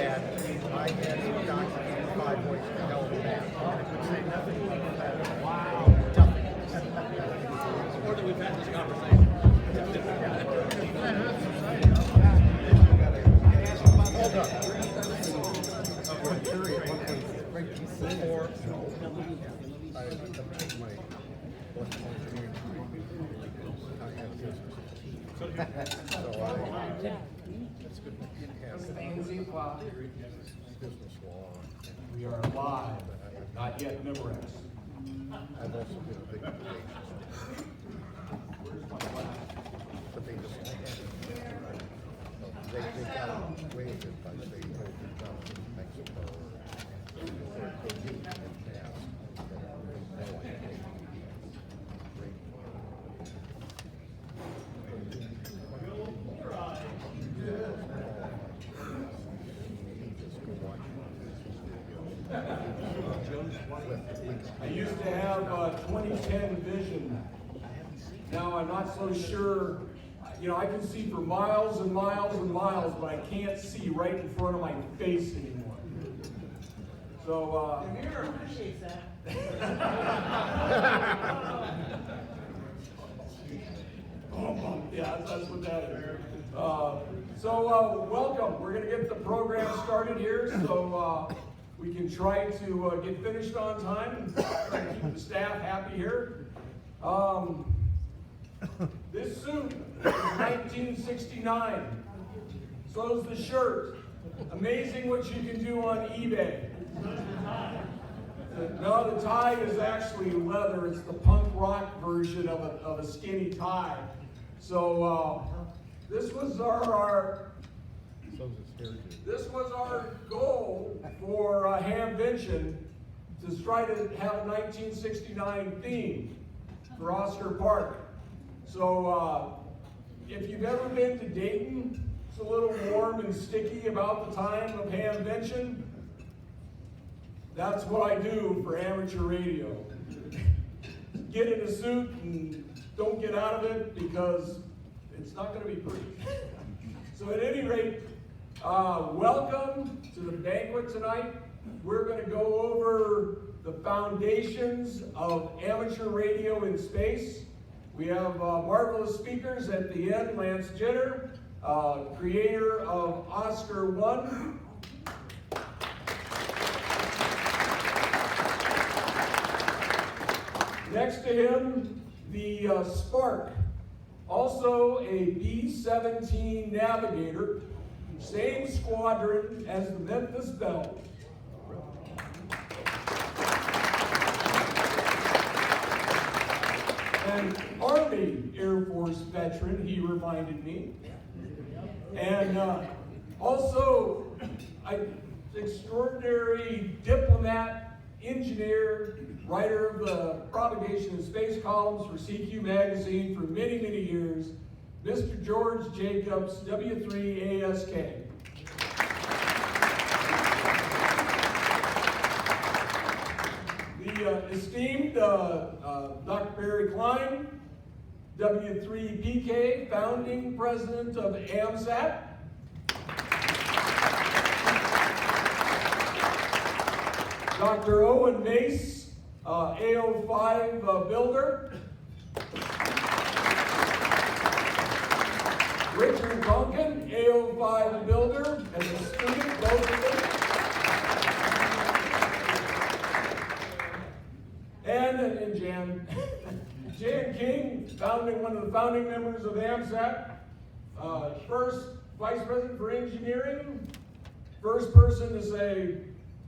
had documented 5 ways to hell with that. And it would say nothing but that. Wow. Nothing. Or that we've had this conversation. Hold up. We are live, not yet Memorex. I've also been a big but they just they got waived it by state open down in Mexico or codeine and gas. I used to have 2010 vision. Now I'm not so sure. You know, I can see for miles and miles and miles, but I can't see right in front of my face anymore. So, The mirror appreciates that. yeah, that's what that is. Welcome. We're going to get the program started here, so we can try to get finished on time and try to keep the staff happy here. This suit is 1969. So's the shirt. Amazing what you can do on eBay. No, the tie is actually leather. It's the punk rock version of a skinny tie. So this was our goal for Hamvention, to try to have a 1969 theme for Oscar Park. So if you've ever been to Dayton, it's a little warm and sticky about the time of Hamvention. That's what I do for amateur radio. Get in a suit and don't get out of it, because it's not going to be pretty. So at any rate, welcome to the banquet tonight. We're going to go over the foundations of amateur radio in space. We have marvelous speakers at the end. Lance Jenner, creator of Oscar 1. Next to him, the Spark, also a B-17 Navigator, same squadron as the Memphis Belle. An Army Air Force veteran, he reminded me. And also an extraordinary diplomat, engineer, writer of the propagation and space columns for CQ magazine for many, many years, Mr. George Jacobs, W3ASK. The esteemed Dr. Barry Klein, W3PK, founding president of AMSAT. Dr. Owen Mace, AO5 builder. Richard Tonkin, AO5 builder, and a student, both of them. And Jan King, one of the founding members of AMSAT, first vice president for engineering, first person to say,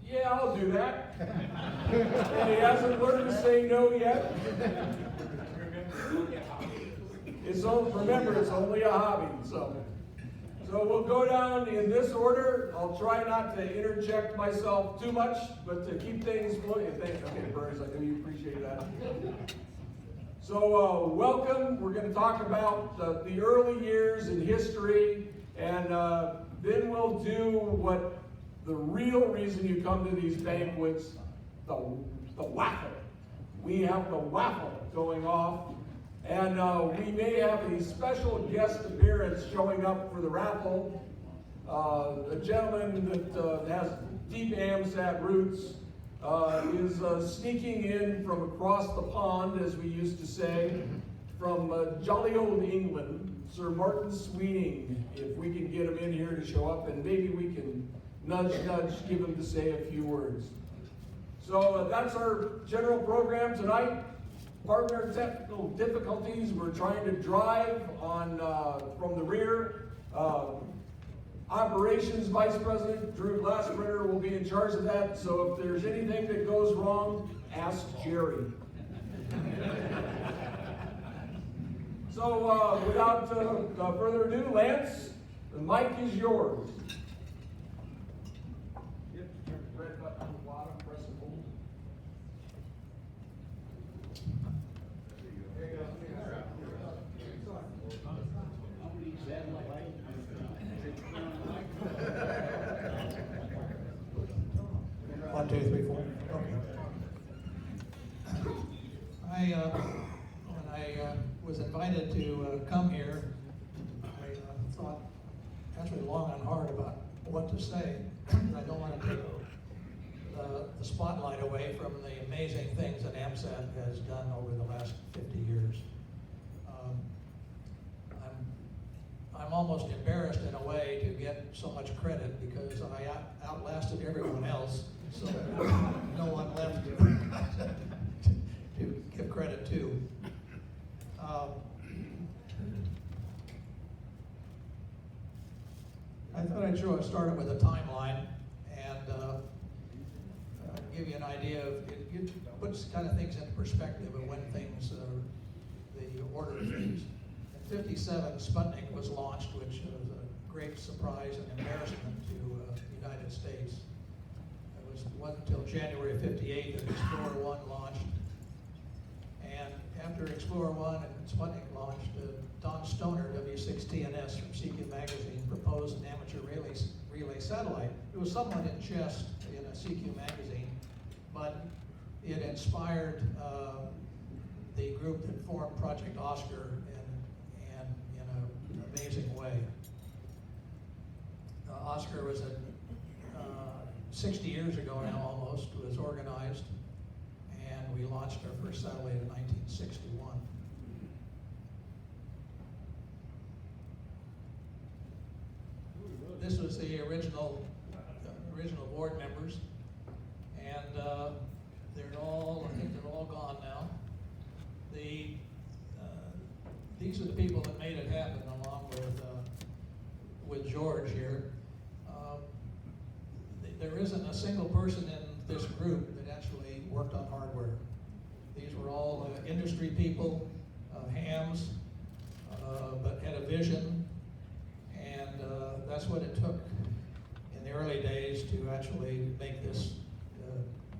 yeah, I'll do that. And he hasn't learned to say no yet. Remember, it's only a hobby. So we'll go down in this order. I'll try not to interject myself too much, but to keep things flowing. Okay, Burns, I know you appreciate that. So welcome. We're going to talk about the early years in history, and then we'll do what the real reason you come to these banquets, the waffle. We have the waffle going off. And we may have a special guest appearance showing up for the raffle. a gentleman that has deep AMSAT roots, is sneaking in from across the pond, as we used to say, from jolly old England, Sir Martin Sweening, if we can get him in here to show up, and maybe we can nudge, give him to say a few words. So that's our general program tonight. Partner technical difficulties, we're trying to drive on from the rear. Operations Vice President Drew Glassbrenner will be in charge of that, so if there's anything that goes wrong, ask Jerry. So without further ado, Lance, the mic is yours. Hit the red button on the bottom, press and hold. There you go. One, two, three, four. Okay. When I was invited to come here, I thought actually long and hard about what to say. I don't want to take the spotlight away from the amazing things that AMSAT has done over the last 50 years. I'm almost embarrassed in a way to get so much credit because I outlasted everyone else, so no one left to give credit to. I thought I'd start with a timeline and give you an idea of, it puts kind of things into perspective of when things, the order of things. In '57, Sputnik was launched, which was a great surprise and embarrassment to the United States. It wasn't until January of '58 that Explorer 1 launched. And after Explorer 1 and Sputnik launched, Don Stoner, W6TNS from CQ Magazine, proposed an amateur relay satellite. It was somewhat in jest in a CQ magazine, but it inspired the group that formed Project OSCAR in an amazing way. OSCAR was 60 years ago now almost, was organized, and we launched our first satellite in 1961. This was the original board members, and I think they're all gone now. These are the people that made it happen, along with George here. There isn't a single person in this group that actually worked on hardware. These were all industry people, hams, but had a vision, and that's what it took in the early days to actually make this,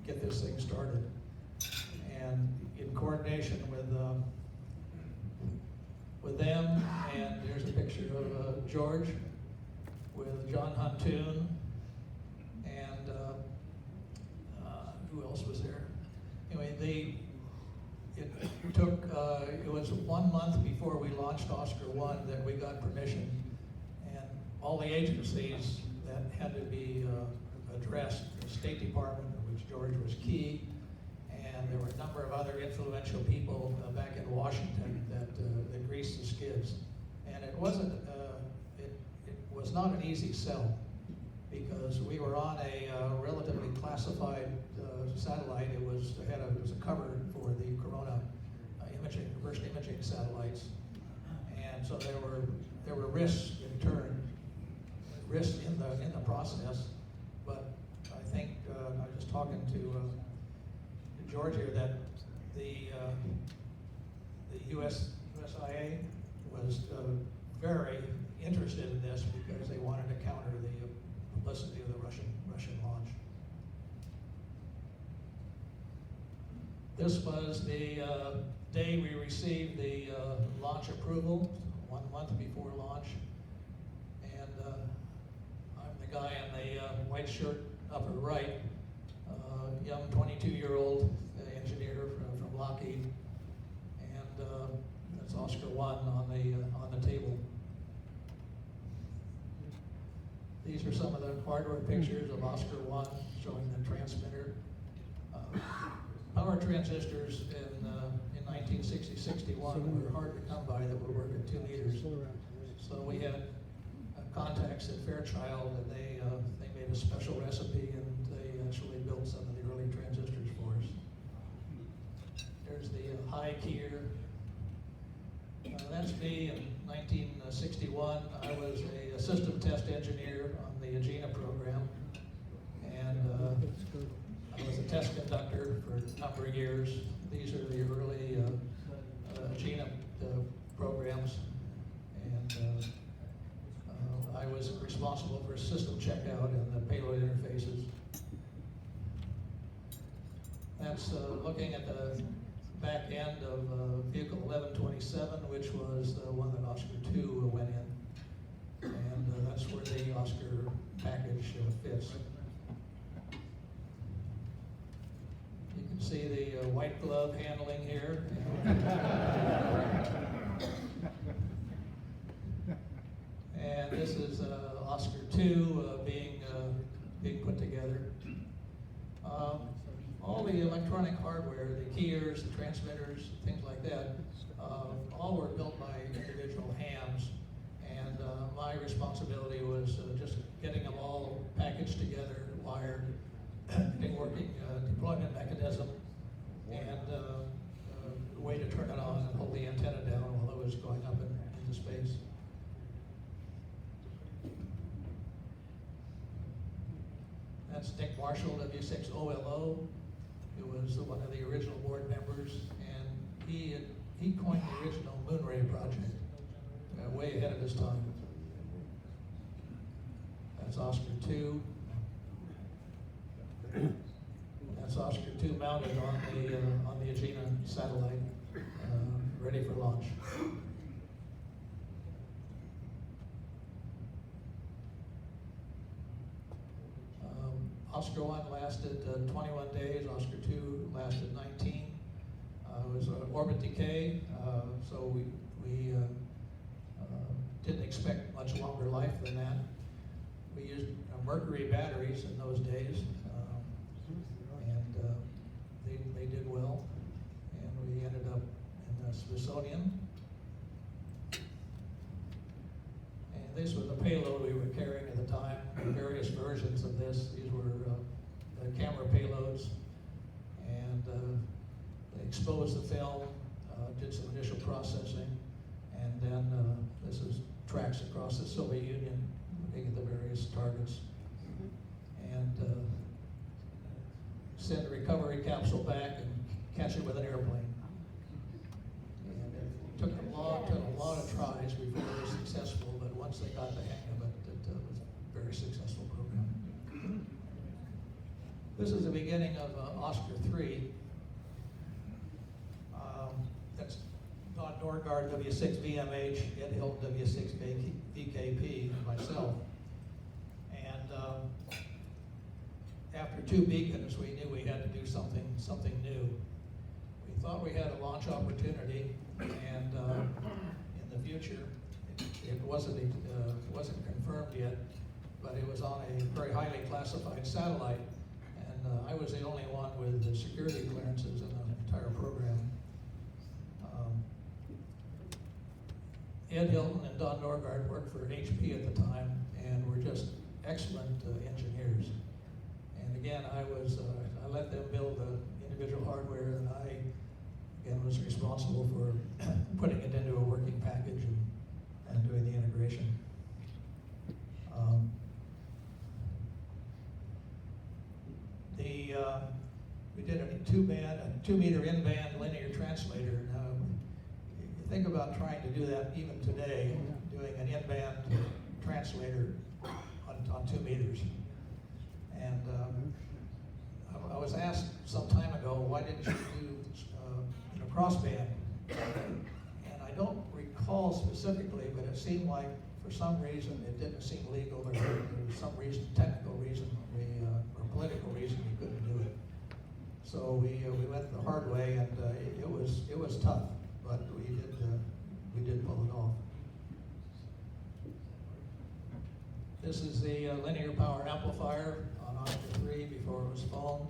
get this thing started. And in coordination with them, and there's a picture of George with John Huntoon, and who else was there? Anyway, it took, it was 1 month before we launched OSCAR 1 that we got permission, and all the agencies that had to be addressed, the State Department, which George was key, and there were a number of other influential people back in Washington that greased the skids. And it wasn't, it was not an easy sell, because we were on a relatively classified satellite. It was a cover for the Corona imaging, reverse imaging satellites, and so there were risks in turn, risks in the process. But I think I was just talking to George here that the USIA was very interested in this because they wanted to counter the publicity of the Russian launch. This was the day we received the launch approval, 1 month before launch, and I'm the guy in the white shirt upper right, young 22-year-old engineer from Lockheed, and that's OSCAR 1 on the table. These are some of the hardware pictures of Oscar 1 showing the transmitter. Power transistors in 1960-61 were hard to come by that would work at 2 meters. So we had contacts at Fairchild, and they made a special recipe, and they actually built some of the early transistors for us. There's the high keyer. That's me in 1961. I was a system test engineer on the Agena program, and I was a test conductor for a number of years. These are the early Agena programs, and I was responsible for system checkout and the payload interfaces. That's looking at the back end of vehicle 1127, which was the one that Oscar 2 went in, and that's where the Oscar package fits. You can see the white glove handling here. And this is Oscar 2 being put together. All the electronic hardware, the keyers, the transmitters, things like that, all were built by individual hams. And my responsibility was just getting them all packaged together, wired, getting working deployment mechanism, and a way to turn it on and hold the antenna down while it was going up into space. That's Nick Marshall, W6OLO, who was one of the original board members, and he coined the original Moonray project, way ahead of his time. That's Oscar 2. That's Oscar 2 mounted on the Agena satellite, ready for launch. Oscar 1 lasted 21 days, Oscar 2 lasted 19. It was orbit decay, so we didn't expect much longer life than that. We used mercury batteries in those days, and they did well, and we ended up in the Smithsonian. And this was the payload we were carrying at the time, various versions of this. These were the camera payloads, and they exposed the film, did some initial processing, and then this is tracks across the Soviet Union, looking at the various targets, and send a recovery capsule back and catch it with an airplane. And it took a lot of tries before it was successful, but once they got the hang of it, it was a very successful program. This is the beginning of Oscar 3. That's Don Norgard, W6VMH, Ed Hilton, W6VKP, and myself. And after 2 beacons, we knew we had to do something new. We thought we had a launch opportunity, and in the future, it wasn't confirmed yet, but it was on a very highly classified satellite, and I was the only one with the security clearances in the entire program. Ed Hilton and Don Norgard worked for HP at the time, and were just excellent engineers. And again, I let them build the individual hardware, and I again was responsible for putting it into a working package and doing the integration. We did a 2-meter in-band linear translator. Now, you think about trying to do that even today, doing an in-band translator on 2 meters. And I was asked some time ago, why didn't you do crossband? And I don't recall specifically, but it seemed like for some reason it didn't seem legal, or there was some reason, technical reason, or political reason we couldn't do it. So we went the hard way, and it was tough, but we did pull it off. This is was the linear power amplifier on Oscar 3 before it was phoned.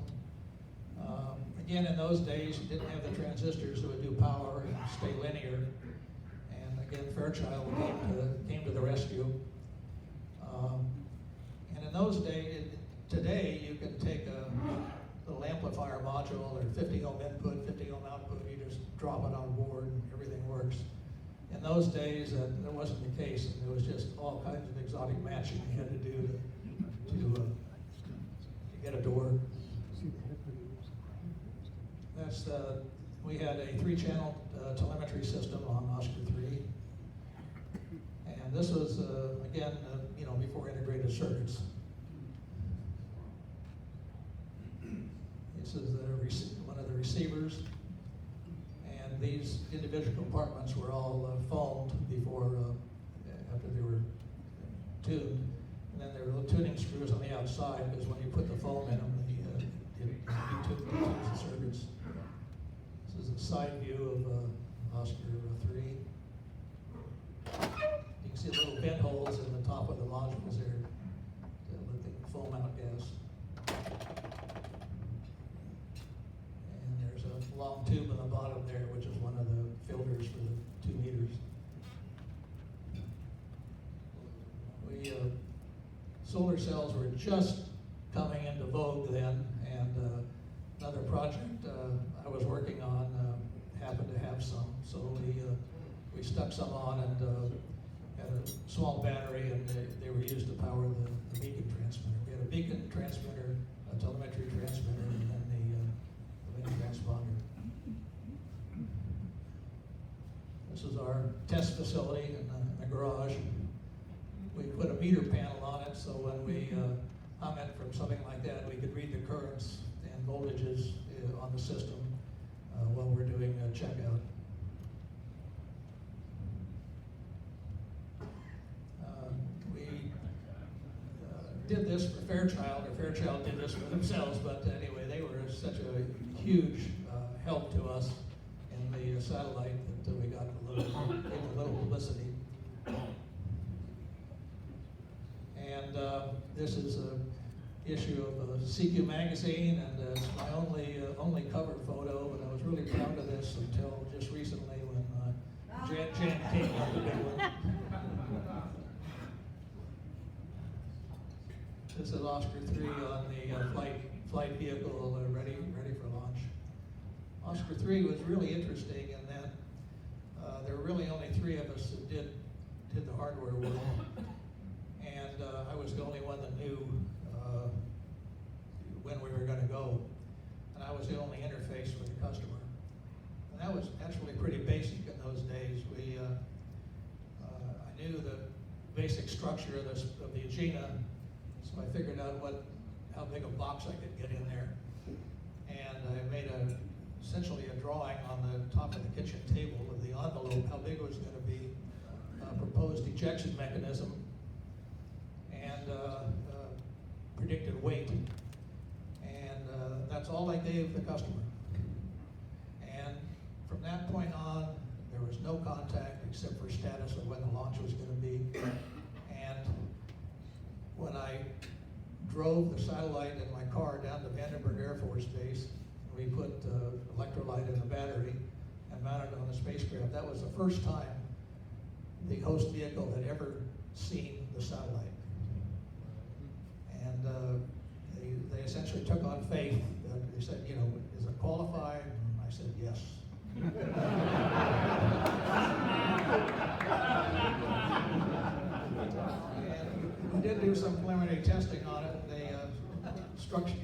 Again, in those days, you didn't have the transistors that would do power and stay linear. And again, Fairchild came to the rescue. And in those days, today, you can take a little amplifier module or 50 ohm input, 50 ohm output, you just drop it on board and everything works. In those days, that wasn't the case, and there was just all kinds of exotic matching you had to do to get it to work. We had a 3-channel telemetry system on Oscar 3, and this was again, before integrated circuits. This is one of the receivers, and these individual compartments were all phoned before, after they were tuned, and then there were little tuning screws on the outside, because when you put the foam in them, it detunes the circuits. This is a side view of Oscar 3. You can see little vent holes in the top of the modules there to let the foam out gas. And there's a long tube in the bottom there, which is one of the filters for the 2 meters. Solar cells were just coming into vogue then, and another project I was working on happened to have some, so we stuck some on and had a small battery, and they were used to power the beacon transmitter. We had a beacon transmitter, a telemetry transmitter, and then the link transponder. This is our test facility in the garage. We put a meter panel on it, so when we hung it from something like that, we could read the currents and voltages on the system while we're doing a checkout. We did this for Fairchild, or Fairchild did this for themselves, but anyway, they were such a huge help to us in the satellite that we got a little publicity. And this is an issue of CQ magazine, and it's my only cover photo. And I was really proud of this until just recently when Jan came up the big one. This is Oscar 3 on the flight vehicle ready for launch. Oscar 3 was really interesting in that there were really only 3 of us that did the hardware work. And I was the only one that knew when we were going to go. And I was the only interface with the customer. And that was actually pretty basic in those days. I knew the basic structure of the Agena, so I figured out how big a box I could get in there. And I made essentially a drawing on the top of the kitchen table of the envelope, how big it was going to be, proposed ejection mechanism, and predicted weight. And that's all I gave the customer. And from that point on, there was no contact except for status of when the launch was going to be. And when I drove the satellite in my car down to Vandenberg Air Force Base, we put electrolyte in the battery and mounted it on the spacecraft. That was the first time the host vehicle had ever seen the satellite. And they essentially took on faith. They said, is it qualified? And I said, yes. And we did do some preliminary testing on it.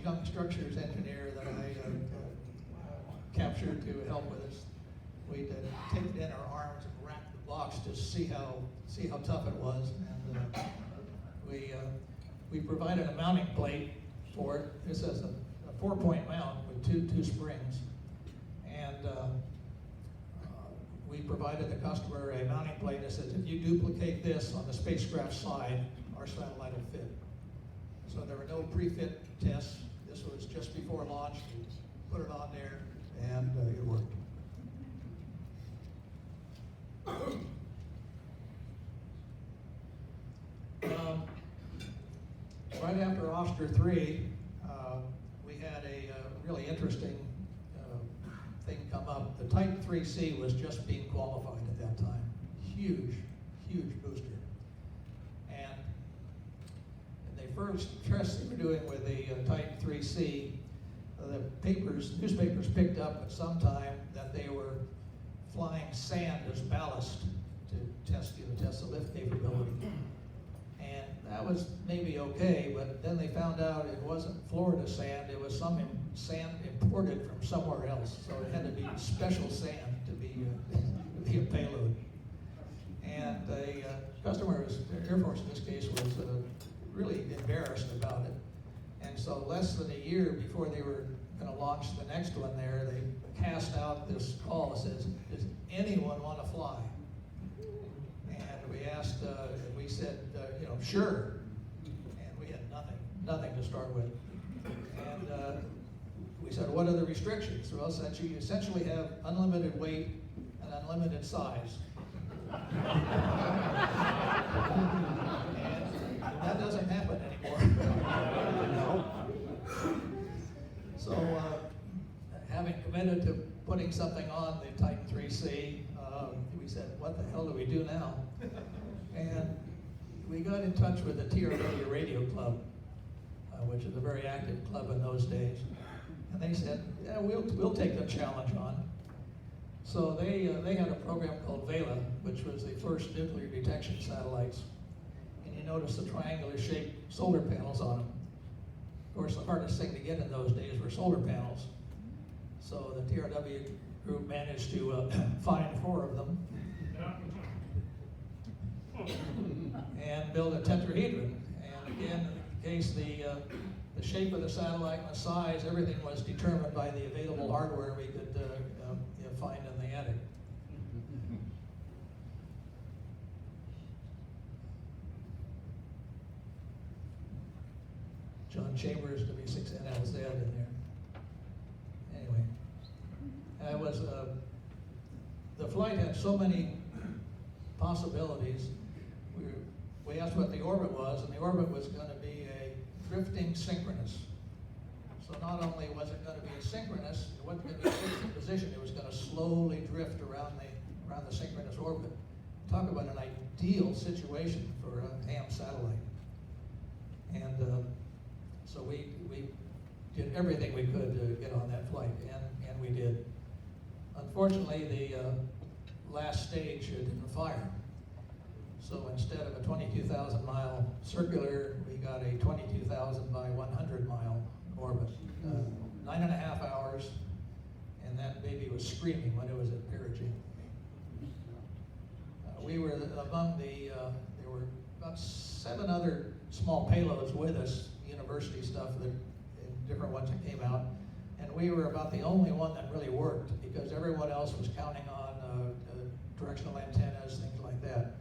Young structures engineer that I captured to help with us, we'd take it in our arms and wrap the box to see how tough it was. And we provided a mounting plate for it. This is a 4-point mount with two springs. And we provided the customer a mounting plate that says, if you duplicate this on the spacecraft side, our satellite will fit. So there were no pre-fit tests. This was just before launch. We put it on there, and it worked. Oscar 3, we had a really interesting thing come up. The Type 3C was just being qualified at that time. Huge, huge booster. And they first test they were doing with the Type 3C, newspapers picked up at some time that they were flying sand as ballast to test the lift capability. And that was maybe okay, but then they found out it wasn't Florida sand, it was some sand imported from somewhere else. So it had to be special sand to be a payload. And the customer, the Air Force in this case, was really embarrassed about it. And so less than a year before they were going to launch the next one there, they cast out this call that says, does anyone want to fly? And we asked, we said, sure. And we had nothing to start with. And we said, what are the restrictions? Well, since you essentially have unlimited weight and unlimited size. And that doesn't happen anymore. So, having committed to putting something on the Titan 3C, we said, what the hell do we do now? And we got in touch with the TRW Radio Club, which is a very active club in those days. And they said, yeah, we'll take the challenge on. So they had a program called Vela, which was the first nuclear detection satellites. And you notice the triangular shaped solar panels on them. Of course, the hardest thing to get in those days were solar panels. So the TRW group managed to find 4 of them and build a tetrahedron. And again, in case the shape of the satellite and the size, everything was determined by the available hardware we could find in the attic. John Chambers, W6N, I was there in there. Anyway, it was the flight had so many possibilities. We asked what the orbit was, and the orbit was going to be a drifting synchronous. So not only was it going to be synchronous, it wasn't going to be fixed in position. It was going to slowly drift around the synchronous orbit. Talk about an ideal situation for an AM satellite. And so we did everything we could to get on that flight, and we did. Unfortunately, the last stage didn't fire. So instead of a 22,000 mile circular, we got a 22,000 by 100 mile orbit. 9.5 hours, and that baby was screaming when it was at perigee. We were among there were about 7 other small payloads with us, university stuff, different ones that came out, and we were about the only one that really worked because everyone else was counting on directional antennas, things like that.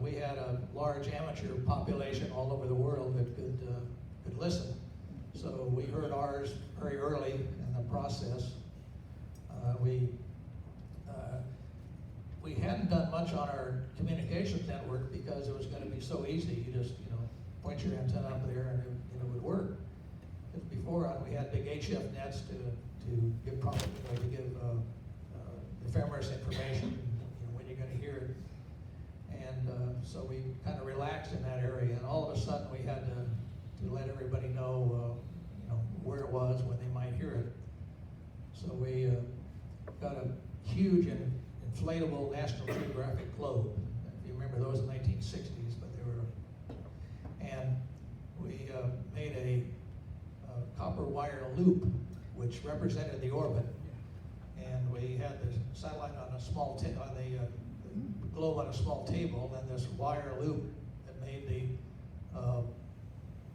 We had a large amateur population all over the world that could listen. So we heard ours very early in the process. We hadn't done much on our communications network because it was going to be so easy. You just point your antenna up there and it would work. Because before we had big HF nets to give ephemeris information, when you're going to hear it. And so we kind of relaxed in that area, and all of a sudden we had to let everybody know, where it was when they might hear it. So we got a huge and inflatable National Geographic globe. If you remember those in the 1960s, but they were, and we made a copper wire loop which represented the orbit, and we had the satellite on a small the globe on a small table, and this wire loop that made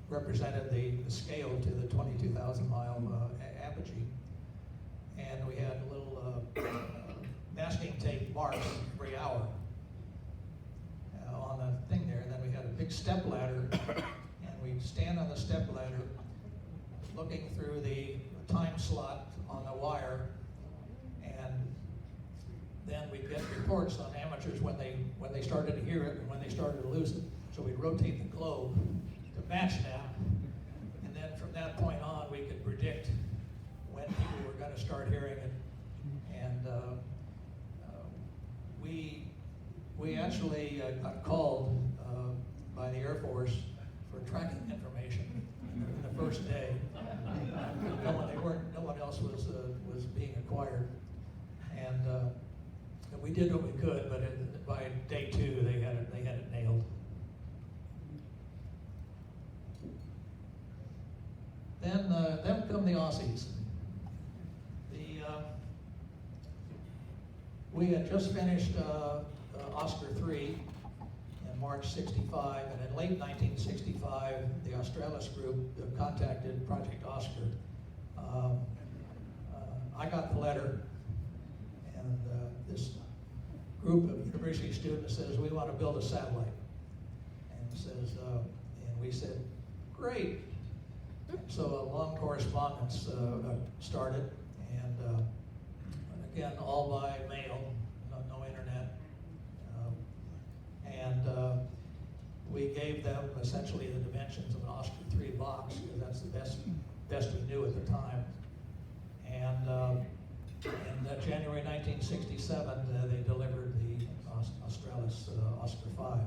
represented the scale to the 22,000 mile apogee. And we had little masking tape marks every hour on the thing there. And then we had a big step ladder, and we'd stand on the step ladder looking through the time slot on the wire, and then we'd get reports on amateurs when they started to hear it and when they started to lose it. So we'd rotate the globe to match that, predict when people were going to start hearing it. And we actually got called by the Air Force for tracking information the first day. No one else was being acquired, and we did what we could. But by day 2, they had it nailed. Then come the Aussies. We had just finished Oscar 3 in March '65, and in late 1965, the Australis group contacted Project Oscar. I got the letter, and this group of university students says, we want to build a satellite. And says, and we said, great. And so a long correspondence started, and again, all by mail, no internet. And we gave them essentially the dimensions of an Oscar 3 box, because that's the best we knew at the time. And in January 1967, they delivered the Australis-OSCAR 5.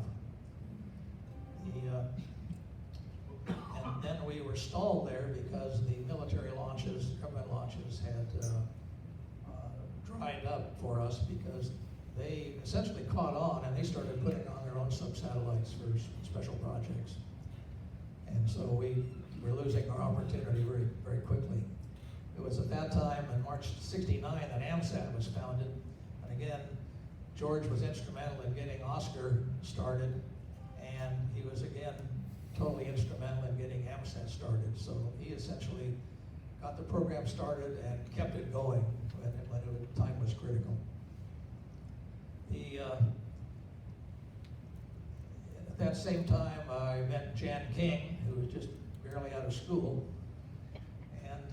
And then we were stalled there because the military launches, government launches, had dried up for us, because they essentially caught on and they started putting on their own sub-satellites for special projects. And so we were losing our opportunity very, very quickly. It was at that time, in March '69, that AMSAT was founded. And again, George was instrumental in getting Oscar started, and he was again totally instrumental in getting AMSAT started. So he essentially got the program started and kept it going when the time was critical. At that same time, I met Jan King, who was just barely out of school, and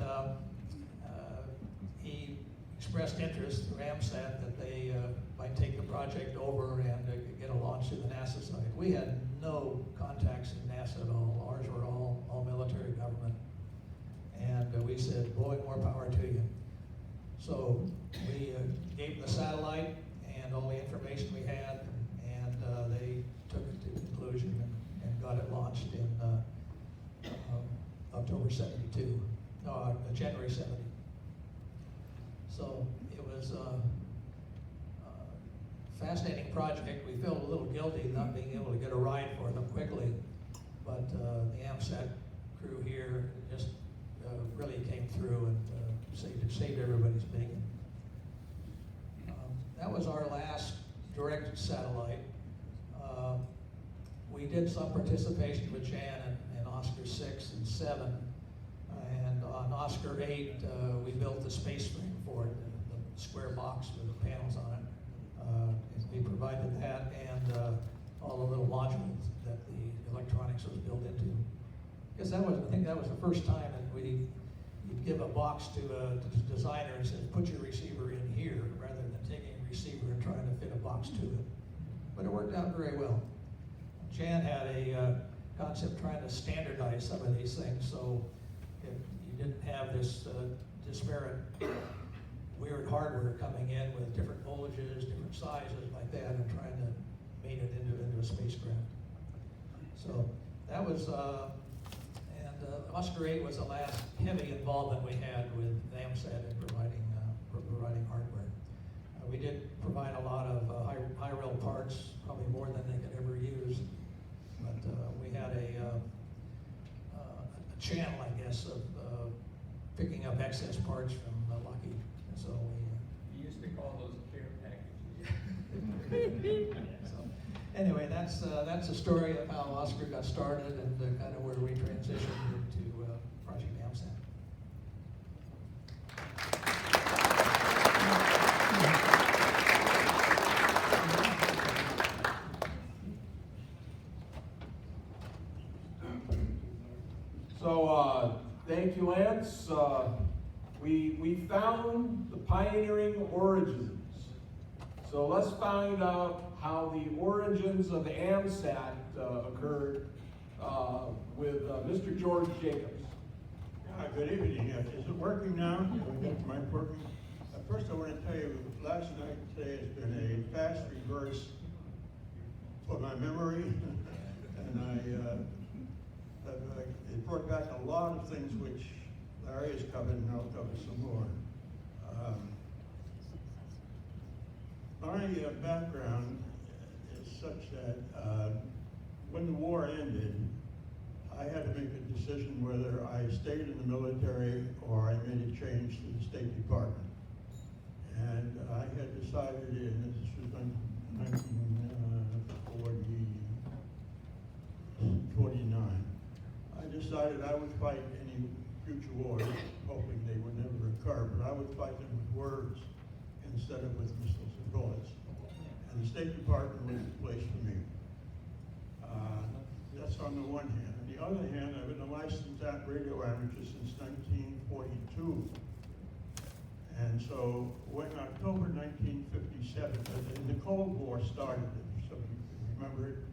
he expressed interest through AMSAT that they might take the project over and get a launch to the NASA site. We had no contacts in NASA at all. Ours were all military government. And we said, boy, more power to you. So we gave them the satellite and all the information we had, and they took it to conclusion and got it launched in October '72, no, January '70. So it was a fascinating project. We felt a little guilty not being able to get a ride for them quickly, but the AMSAT crew here just really came through and saved everybody's bacon. That was our last direct satellite. We did some participation with Jan in Oscar 6 and 7, and on Oscar 8 we built the space frame for it, the square box with the panels on it. We provided that and all the little modules that the electronics was built into. Because I think that was the first time that you'd give a box to a designer and said, put your receiver in here, rather than taking a receiver and trying to fit a box to it. But it worked out very well. Jan had a concept trying to standardize some of these things, so if you didn't have this disparate, weird hardware coming in with different voltages, different sizes like that, and trying to mate it into a spacecraft. So that was, Oscar 8 was the last heavy involvement we had with AMSAT in providing hardware. We did provide a lot of high-rel parts, probably more than they could ever use. But we had a channel, I guess, of picking up excess parts from Lockheed. And so we You used to call those care packages. so anyway, that's the story of how Oscar got started and kind of where we transitioned into Project AMSAT. So thank you, Lance. We found the pioneering origins. So let's find out how the origins of AMSAT occurred with Mr. George Jacobs. Good evening. Is it working now? Have we got the mic working? First, I want to tell you, last night, today has been a fast reverse for my memory, and it brought back a lot of things which Larry has covered, and I'll cover some more. My background is such that when the war ended, I had to make a decision whether I stayed in the military or I made a change to the State Department. And I had decided this was 1949. I decided I would fight any future wars, hoping they would never occur, but I would fight them with words instead of with missiles and bullets. And the State Department was the place for me. That's on the one hand. On the other hand, I've been a licensed radio amateur since 1942. And so when October 1957, and the Cold War started, if some of you remember it,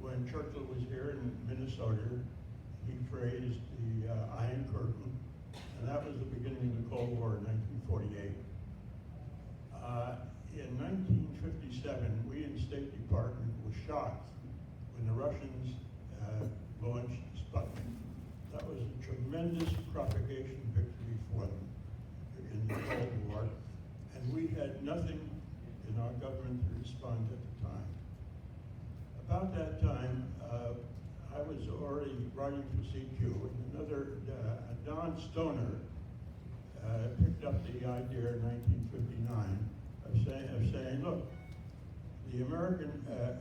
when Churchill was here in Minnesota, he phrased the Iron Curtain, and that was the beginning of the Cold War in 1948. In 1957, we in the State Department were shocked when the Russians launched Sputnik. That was a tremendous propagation victory for them in the Cold War, and we had nothing in our government to respond at the time. About that time, I was already writing for CQ, and another, Don Stoner, picked up the idea in 1959 of saying, look, the American,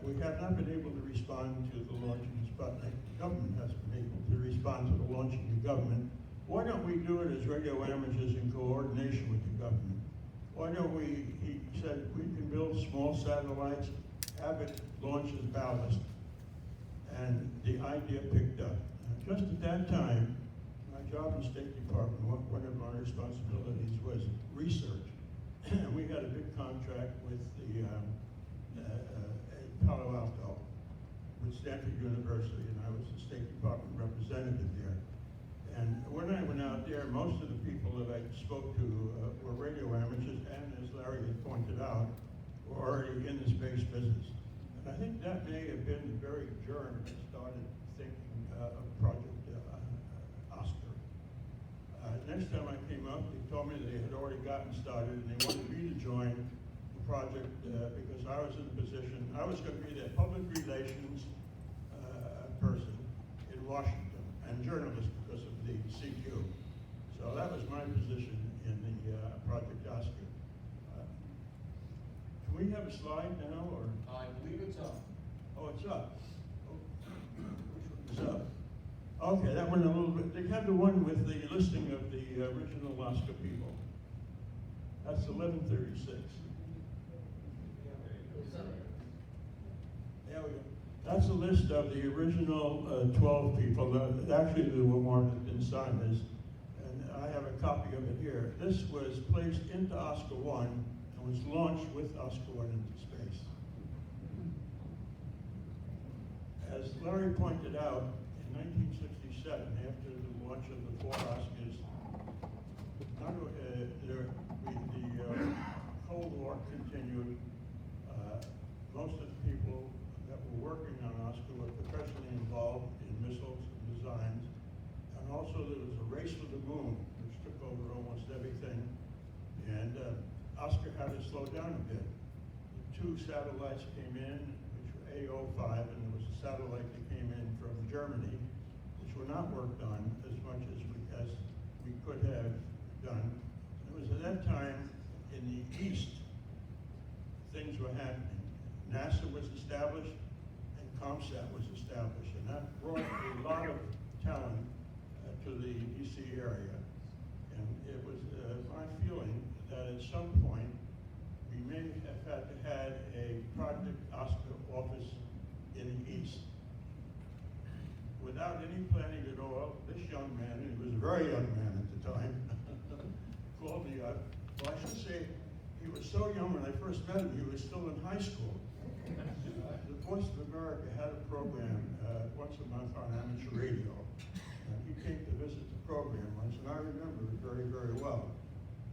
we have not been able to respond to the launching of Sputnik. The government has been able to respond to the launching of government. Why don't we do it as radio amateurs in coordination with the government? Why don't we, he said, we can build small satellites, have it launch as ballast. And the idea picked up. Just at that time, my job in the State Department, one of my responsibilities was research. And we had a big contract with the Palo Alto, with Stanford University, and I was the State Department representative there. And when I went out there, most of the people that I spoke to were radio amateurs, and as Larry had pointed out, were already in the space business. And I think that may have been the very germ that started thinking of Project OSCAR. Next time I came up, they told me they had already gotten started, and they wanted me to join the project because I was in a position, I was going to be their public relations person in Washington, and journalist because of the CQ. So that was my position in the Project OSCAR. Can we have a slide now, or? I believe it's up. Oh, it's up. Oh, which one is up? Okay, that one a little bit. They have the one with the listing of the original OSCAR people. That's 1136. There we go. That's a list of the original 12 people. Actually, there were more that didn't sign this, and I have a copy of it here. This was placed into OSCAR 1 and was launched with OSCAR 1 into space. As Larry pointed out, in 1967, after the launch of the 4 OSCARs, the Cold War continued. Most of the people that were working on OSCAR were professionally involved in missiles and designs, and also there was a race for the moon, which took over almost everything, and OSCAR had to slow down a bit. The 2 satellites came in, which were A05, and there was a satellite that came in from Germany, which were not worked on as much as we could have done. It was at that time in the East, things were happening. NASA was established, and ComSat was established, and that brought a lot of talent to the DC area. And it was my feeling that at some point, we may have had to have a Project OSCAR office in the East. Without any planning at all, this young man, he was a very young man at the time, called me up. Well, I should say, he was so young when I first met him, he was still in high school. The Voice of America had a program once a month on amateur radio, And he came to visit the program once, and I remember it very, very well.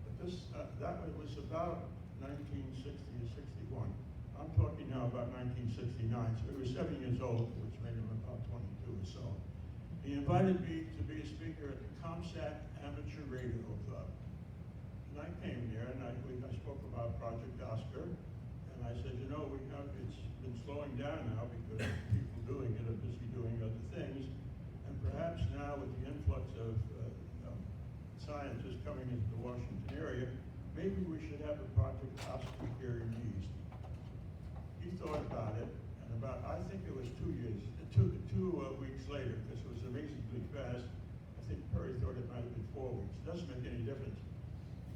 But this, that was about 1960 to 61. I'm talking now about 1969, so he was 7 years old, which made him about 22 or so. He invited me to be a speaker at the AMSAT Amateur Radio Club. And I came there, and I spoke about Project Oscar, and I said, you know, it's been slowing down now because people doing it are busy doing other things, and perhaps now with the influx of scientists coming into the Washington area, maybe we should have a Project Oscar here in the East. He thought about it, and I think it was 2 weeks later, because it was amazingly fast. I think Perry thought it might have been 4 weeks. It doesn't make any difference.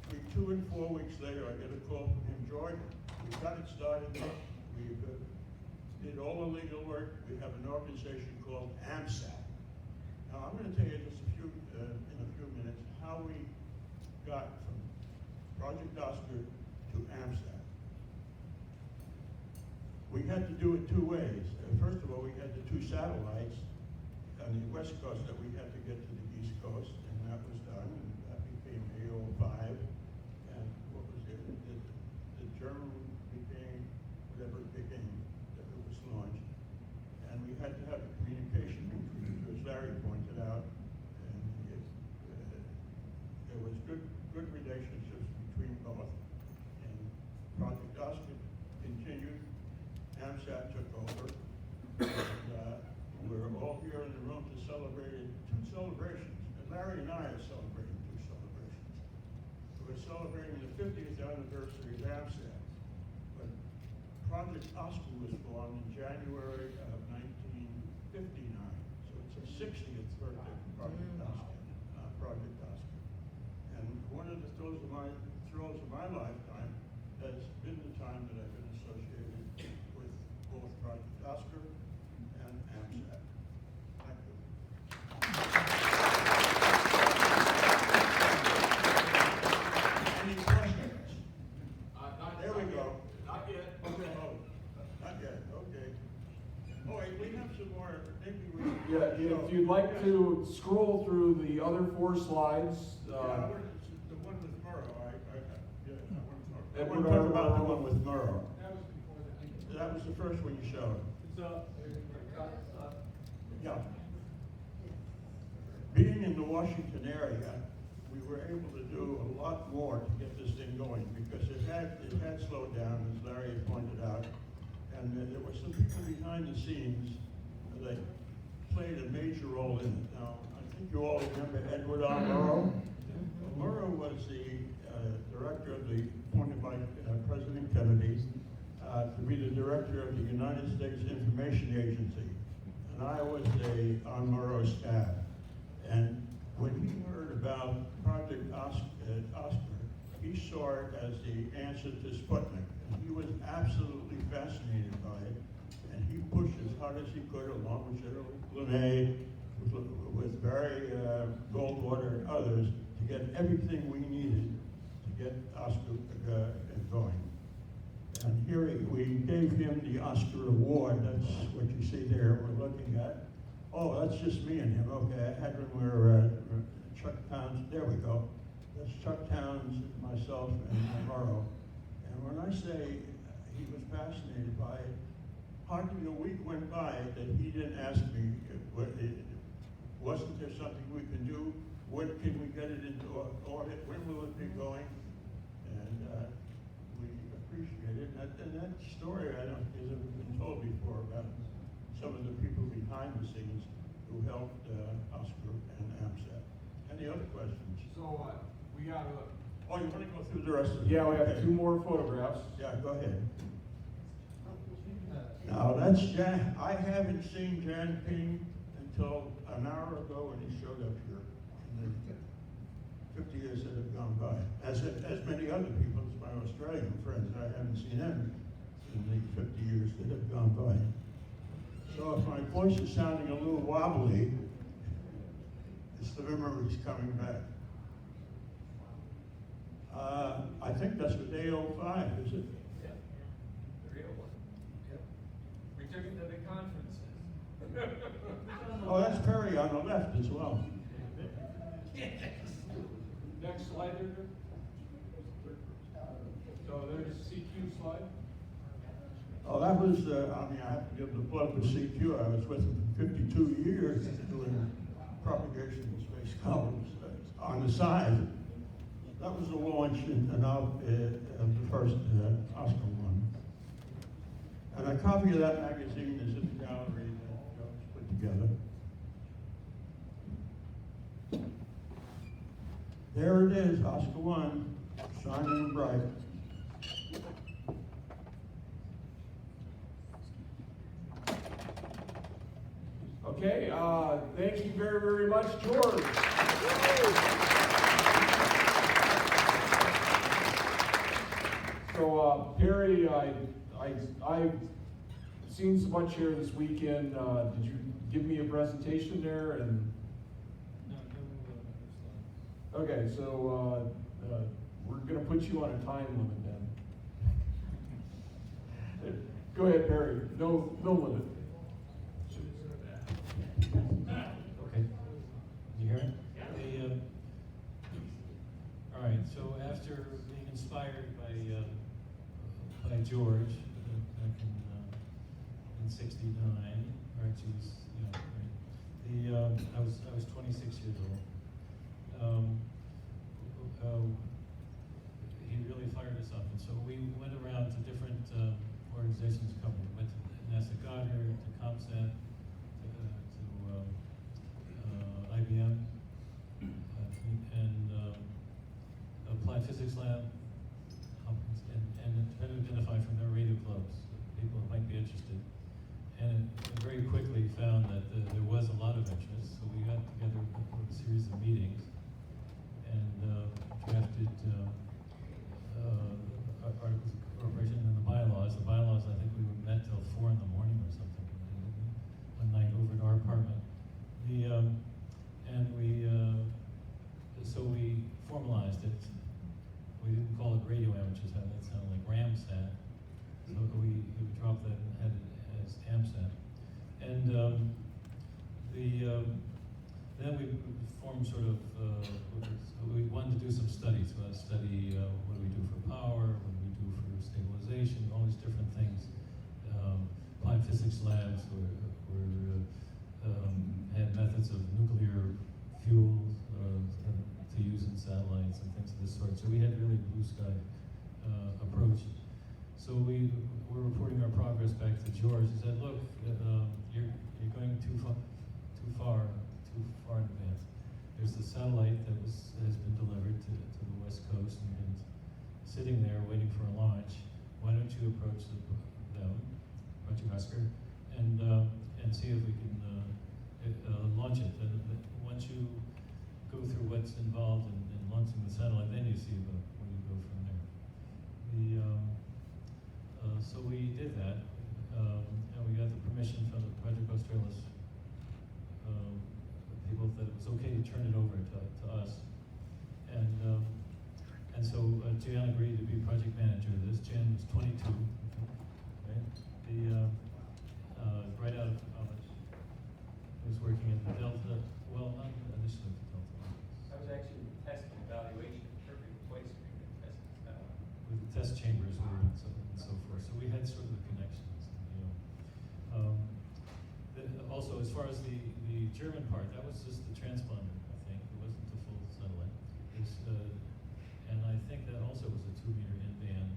Between 2 and 4 weeks later, I get a call from him, George, we got it started. We did all the legal work. We have an organization called AMSAT. Now, I'm going to tell you just in a few minutes how we got from Project Oscar to AMSAT. We had to do it 2 ways. First of all, we had the 2 satellites on the West Coast that we had to get to the East Coast, and that was done, and that became AO5. And what was it? The German became whatever it became that it was launched. And we had to have a communication between, as Larry pointed out, and there was good relationships between both. And Project Oscar continued. AMSAT took over, and we're all here in the room to celebrate 2 celebrations. And Larry and I are celebrating 2 celebrations. We're celebrating the 50th anniversary of AMSAT. But Project Oscar was formed in January of 1959. So it's the 60th birthday of Project Oscar. And one of the thrills of my lifetime has been the time that I've been associated with both Project Oscar and AMSAT. Thank you. Any questions? There we go. Not yet. Okay. Oh, not yet. Okay. Oh, wait, we have some more. Maybe we. Yeah, if you'd like to scroll through the other 4 slides. The one with Murrow. I want Edward to talk R. about the Murrow. one with Murrow. That was before that. That was the first one you showed. So, Yeah. Being in the Washington area, we were able to do a lot more to get this thing going because it had slowed down, as Larry had pointed out, and there were some people behind the scenes that played a major role in it. Now, I think you all remember Edward R. Murrow. Murrow was the director of the appointed by President Kennedy to be the director of the United States Information Agency. And I was on Murrow's staff. And when he heard about Project Oscar, he saw it as the answer to Sputnik. And he was absolutely fascinated by it. And he pushed as hard as he could, along with General Klein, with Barry Goldwater and others, to get everything we needed to get Oscar going. And here we gave him the Oscar Award. That's what you see there we're looking at. Oh, that's just me and him. Okay, I had when we were Chuck Towns. There we go. That's Chuck Towns, myself, and Murrow. And when I say he was fascinated by it, hardly a week went by that he didn't ask me, wasn't there something we can do? When can we get it into orbit? When will it be going? And we appreciate it. And that story I don't think has ever been told before about some of the people behind the scenes who helped Oscar and AMSAT. Any other questions? So we got Oh, you want to go through the rest of it? we have Okay. 2 more photographs. Yeah, go ahead. Now that's Jan. I haven't seen Jan Ping until an hour ago when he showed up here. In the 50 years that have gone by. As many other people, as my Australian friends, I haven't seen them in the 50 years that have gone by. So if my voice is sounding a little wobbly, it's the memories coming back. I think that's with AO5, is it? Yeah, the real one. Yep. We took it to the conferences. Oh, that's Perry on the left as well. Next slide there, Dick. So there's a CQ slide. Oh, that was, I have to give the plug with CQ. I was with them for 52 years doing propagation of space columns on the side. That was the launch of the first Oscar one. And a copy of that magazine is in the gallery that Joe's put together. There it is, Oscar 1, shining bright. Okay, thank you very, very much, George. So, Perry, I've seen so much here this weekend. Did you give me a presentation there? And okay, so we're going to put you on a time limit then. Go ahead, Perry. No limit. Okay. You hear it? All right. So after being inspired by George back in '69, or geez, right. I was 26 years old. He really fired us up, and so we went around to different organizations. We went to NASA Goddard, to ComSat, to IBM, and Applied Physics Lab, and try to identify from their radio clubs people who might be interested. And very quickly found that there was a lot of interest, so we got together a series of meetings and drafted articles of incorporation and the bylaws. The bylaws, I think we met till 4 in the morning or something one night over at our apartment. So we formalized it. We didn't call it radio amateurs, that sounded like RAMSAT. So we dropped that and had it as AMSAT. And then we formed sort of, we wanted to do some studies. So I study what do we do for power, what do we do for stabilization, all these different things. Applied physics labs had methods of nuclear fuel to use in satellites and things of this sort. So we had really blue sky approach. So we were reporting our progress back to George. He said, "Look, you're going too far in advance. There's a satellite that has been delivered to the West Coast and been sitting there waiting for a launch. Why don't you approach them, Project OSCAR, and see if we can launch it? And once you go through what's involved in launching the satellite, then you see where you go from there." So we did that, and we got the permission from the Project Australis people that it was okay to turn it over to us. And so Jan agreed to be project manager of this. Jan was 22, right? Right out of college. He was working at the Delta, well, not initially at the Delta. I was actually testing evaluation, perfect place for you to test this out. With the test chambers and so forth. So we had sort of the connections, also, as far as the German part, that was just the transponder, I think. It wasn't the full satellite. And I think that also was a 2-meter in-band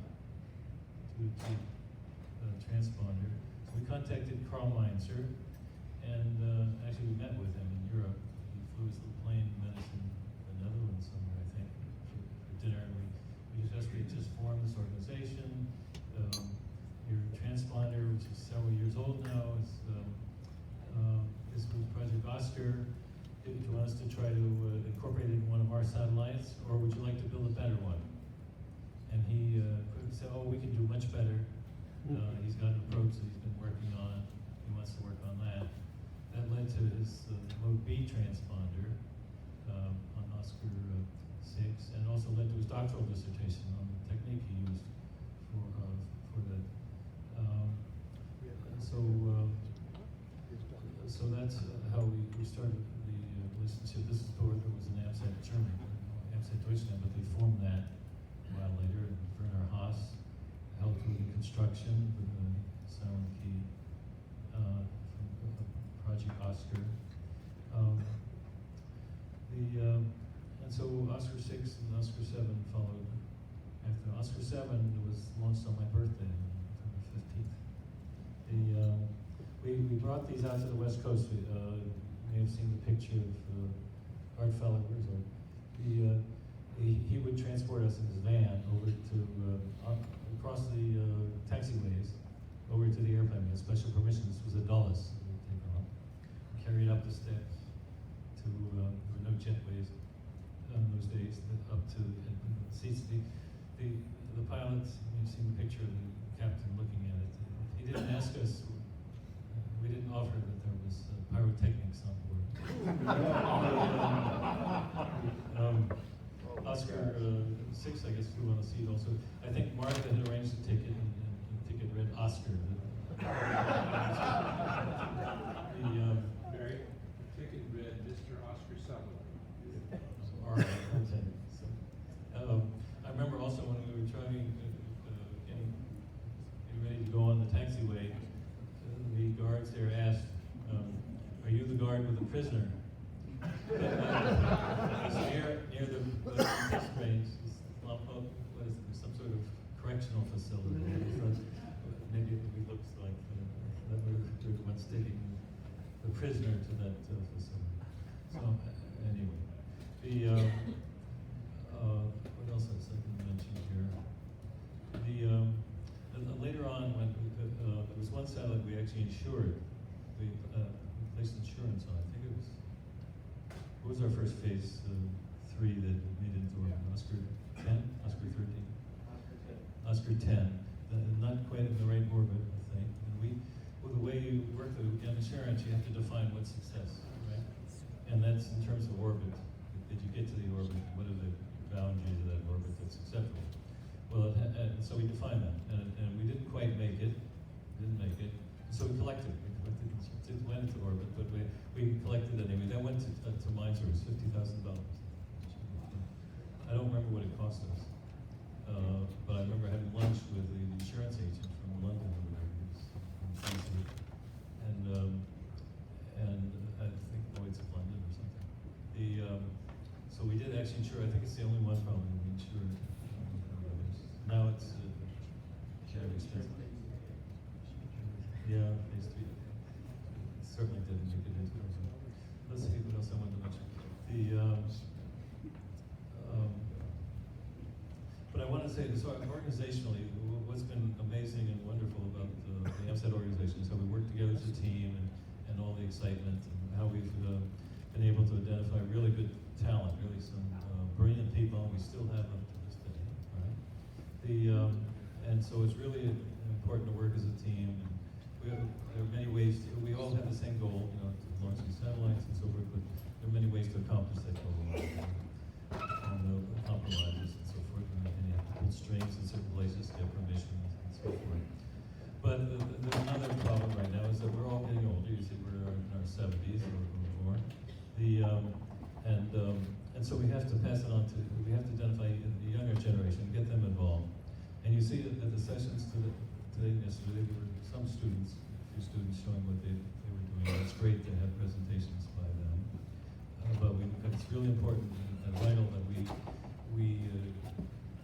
transponder. So we contacted Karl Mainzer, and actually we met with him in Europe. He flew his little plane, met us in the Netherlands somewhere, I think, for dinner. And we just formed this organization. Your transponder, which is several years old now, is with Project OSCAR. Do you want us to try to incorporate it in one of our satellites, or would you like to build a better one? And he quickly said, "Oh, we can do much better." He's got an approach that he's been working on. He wants to work on that. That led to his Mode B transponder on OSCAR 6, and also led to his doctoral dissertation on the technique he used for that. so that's how we started the relationship. This is before there was an AMSAT Germany, AMSAT Deutschland, but they formed that a while later. And Werner Haas helped with the construction, with the silent key from Project Oscar. And so Oscar 6 and Oscar 7 followed after. Oscar 7 was launched on my birthday, October 15th. We brought these out to the West Coast. You may have seen the picture of Art Feller. Where's Art? He would transport us in his van over to across the taxiways over to the airplane. We had special permission. This was a Dulles. Carried up the steps to there were no jetways in those days. Up to the seats. The pilots. You've seen the picture of the captain looking at it. He didn't ask us. We didn't offer that there was pyrotechnics on board. Oscar 6, I guess, flew on a seat also. I think Martha had arranged a ticket, and the ticket read Oscar. Barry, the ticket read Mr. Oscar Sutherland. All right, okay. So, I remember also when we were driving, getting ready to go on the taxiway, the guards there asked, "Are you the guard with the prisoner?" It's near the test range. What is it? Some sort of correctional facility. Maybe we looked like that we were the ones taking the prisoner to that facility. So anyway, what else I was going to mention here? Later on, when there was one satellite we actually insured, we placed insurance on. I think it was. What was our first phase 3 that made it into Oscar 10, Oscar 13, Oscar 10? Not quite in the right orbit, I think. And with the way you work with insurance, you have to define what's success, right? And that's in terms of orbit. Did you get to the orbit? What are the boundaries of that orbit that's acceptable? Well, so we defined that, and we didn't quite make it. So we collected. It went into orbit, but we collected it anyway. That went to mine service, $50,000. I don't remember what it cost us, but I remember having lunch with the insurance agent from London or whatever. And I think Lloyd's of London or something. So we did actually insure. I think it's the only one probably we insured. Now it's very expensive. Yeah, phase 3. Certainly didn't make it into it. Let's see what else I want to mention. But I want to say, so organizationally, what's been amazing and wonderful about the AMSAT organization is how we work together as a team and all the excitement and how we've been able to identify really good talent, really some brilliant people, and we still have them to this day, right? And so it's really important to work as a team. And there are many ways. We all have the same goal, to launch these satellites and so forth, but there are many ways to accomplish that goal. And compromises and so forth, and you have to pull strings in certain places to get permission and so forth. But there's another problem right now is that we're all getting older. You see, we're in our 70s or more. And so we have to pass it on to. We have to identify the younger generation, get them involved. And you see that at the sessions today, yesterday, there were some students, a few students showing what they were doing. It's great to have presentations by them. But it's really important and vital that we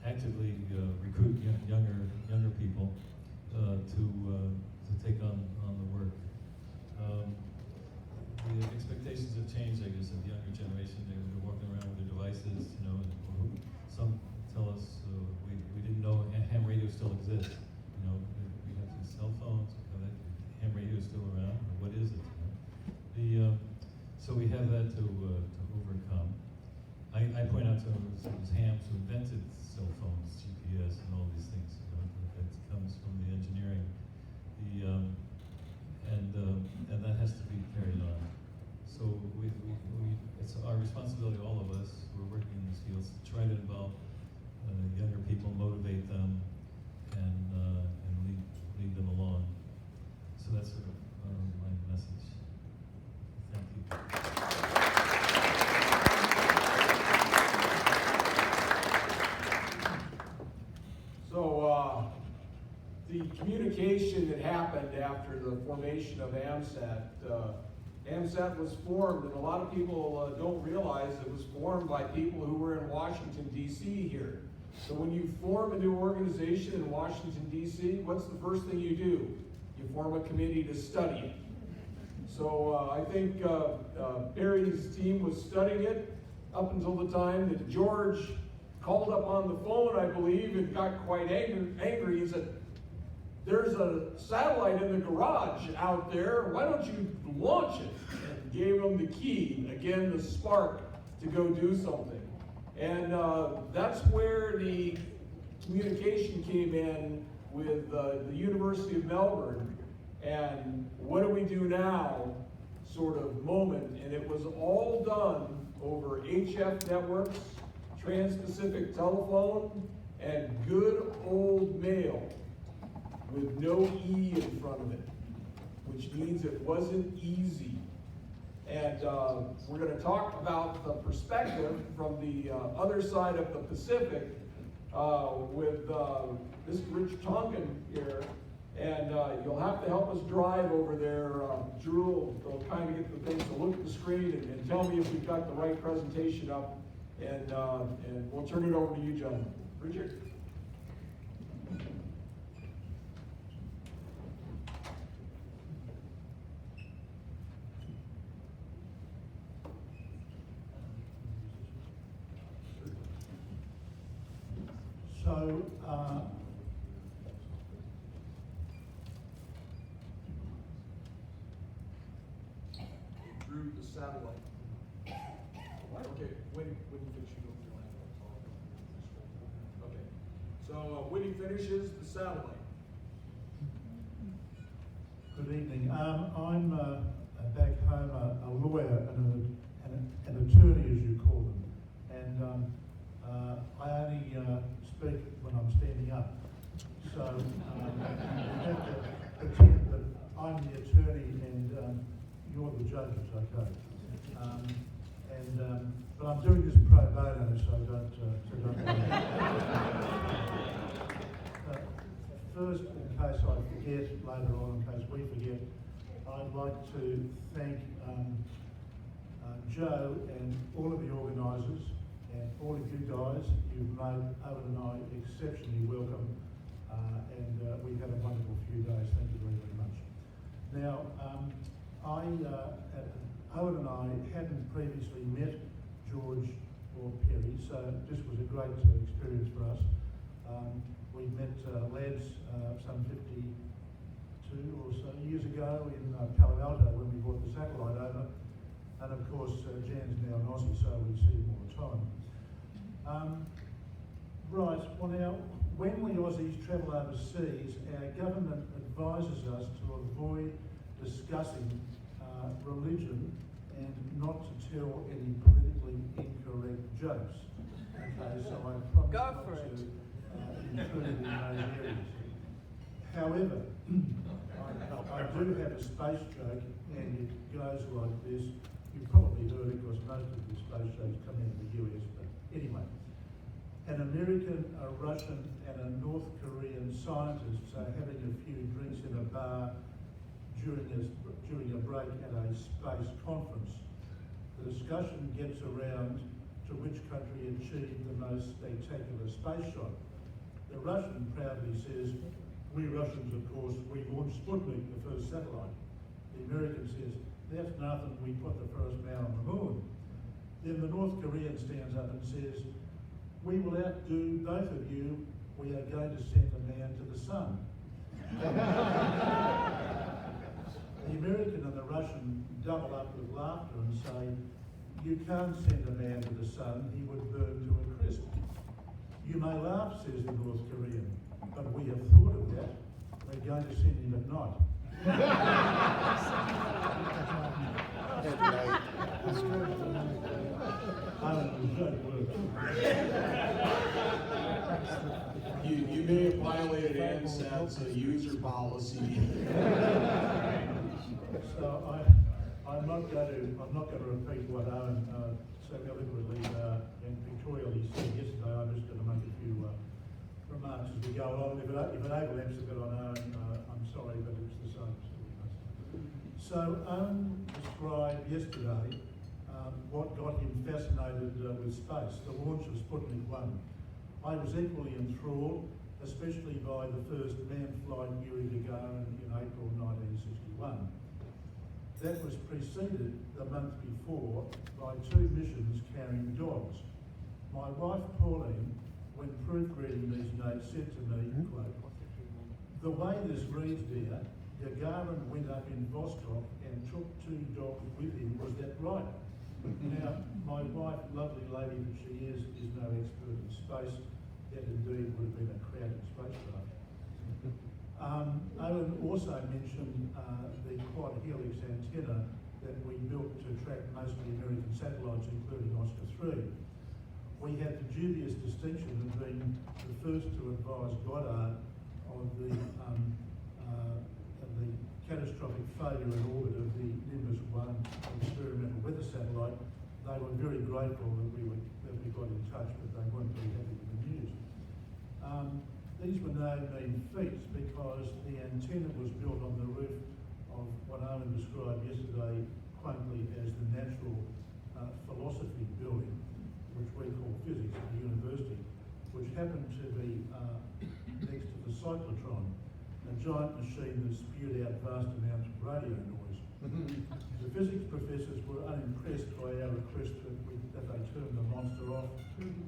actively recruit younger people to take on the work. The expectations have changed, I guess, of the younger generation. They're walking around with their devices, and some tell us we didn't know ham radio still exists. We have these cell phones. Ham radio is still around. What is it? So we have that to overcome. I point out to them it was hams who invented cell phones, GPS, and all these things. That comes from the engineering. And that has to be carried on. So it's our responsibility, all of us who are working in these fields, to try to involve younger people, motivate them, and lead them along. So that's sort of my message. communication that happened after the formation of AMSAT. AMSAT was formed, and a lot of people don't realize it was formed by people who were in Washington, D.C. here. So when you form a new organization in Washington, D.C., what's the first thing you do? You form a committee to study it. So I think Barry's team was studying it up until the time that George called up on the phone, I believe, and got quite angry. He said, "There's a satellite in the garage out there. Why don't you launch it?" And gave him the key, again, the spark to go do something. And that's where the communication came in with the University of Melbourne. And what do we do now sort of moment. And it was all done over HF networks, Trans-Pacific Telephone, and good old mail with no E in front of it, which means it wasn't easy. And we're going to talk about the perspective from the other side of the Pacific with Mr. Rich Tonkin here. And you'll have to help us drive over there. Drew will kind of get the things to look at the screen and tell me if we've got the right presentation up. And we'll turn it over to you, gentlemen. Richard? So, Drew, the satellite. Okay, when you finish, you go through your Okay, so when he finishes, the satellite. Good evening. I'm back home a lawyer and an attorney, as you call them, and I only speak when I'm standing up. So you have to pretend that I'm the attorney and you're the judges, okay? But I'm doing this pro bono, so don't worry. First, in case I forget later on, in case we forget, I'd like to thank Joe and all of the organisers and all of you guys. You've made Owen and I exceptionally welcome, and we've had a wonderful few days. Thank you very, very much. Now, Owen and I hadn't previously met George or Perry, so this was a great experience for us. We met lads some 52 or so years ago in Palo Alto when we brought the satellite over, and of course Jan's now an Aussie, so we see him all the time. Right, well now, when we Aussies travel overseas, our government advises us to avoid discussing religion and not to tell any politically incorrect jokes. Okay, so I promise not to intrude in those areas. However, I do have a space joke, and it goes like this. You've probably heard it because most of the space jokes come out of the US, but anyway. An American, a Russian, and a North Korean scientist are having a few drinks in a bar during a break at a space conference. The discussion gets around to which country achieved the most spectacular space shot. The Russian proudly says, "We Russians, of course, we launched Sputnik, the first satellite." The American says, "That's nothing, we put the first man on the moon." Then the North Korean stands up and says, "We will outdo both of you, we are going to send a man to the sun." The American and the Russian double up with laughter and say, "You can't send a man to the sun, he would burn to a crisp." "You may laugh," says the North Korean, "but we have thought of that. We're going to send him at night." You may have violated AMSAT's user policy. So I'm not going to repeat what Owen so eloquently and pictorially said yesterday. I'm just going to make a few remarks as we go along. If it overlaps a bit on Owen, but it's the same sort of. So Owen described yesterday what got him fascinated with space, the launch of Sputnik 1. I was equally enthralled, especially by the first manned flight Yuri Gagarin in April 1961. That was preceded the month before by 2 missions carrying dogs. My wife Pauline, when proofreading these notes, said to me, quote, "The way this reads, dear, Gagarin went up in Vostok and took 2 dogs with him, was that right?" Now, my wife, lovely lady that she is no expert in space. That indeed would have been a crowded spacecraft. Owen also mentioned the quad helix antenna that we built to track mostly American satellites, including Oscar 3. We had the dubious distinction of being the first to advise Goddard of the catastrophic failure in orbit of the Nimbus 1 experimental weather satellite. They were very grateful that we got in touch, but they weren't very happy with the news. These were no mean feats because the antenna was built on the roof of what Owen described yesterday quaintly as the Natural Philosophy building, which we call physics at the university, which happened to be next to the cyclotron, a giant machine that spewed out vast amounts of radio noise. The physics professors were unimpressed by our request that they turn the monster off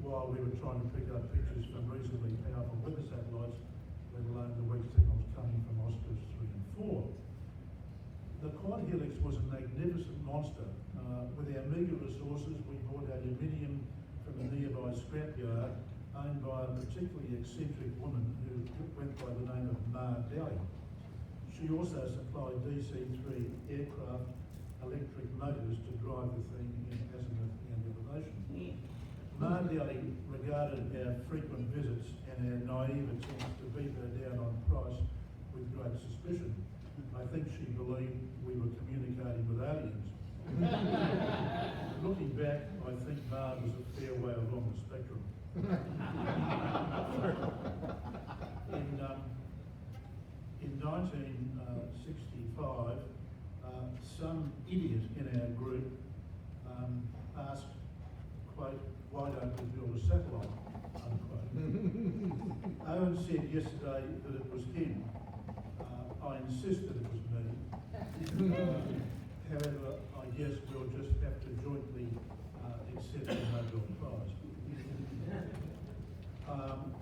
while we were trying to pick up pictures from reasonably powerful weather satellites, let alone the weak signals coming from Oscars 3 and 4. The quad helix was a magnificent monster. With our meagre resources, we bought aluminium from a nearby scrapyard owned by a particularly eccentric woman who went by the name of Ma Deli. She also supplied DC-3 aircraft electric motors to drive the thing in azimuth and elevation. Ma Deli regarded our frequent visits and our naive attempts to beat her down on price with great suspicion. I think she believed we were communicating with aliens. Looking back, I think Ma was a fair way along the spectrum. In 1965, some idiot in our group asked, quote, "Why don't we build a satellite?" unquote. Owen said yesterday that it was him. I insist that it was me. However, I guess we'll just have to jointly accept the Nobel Prize.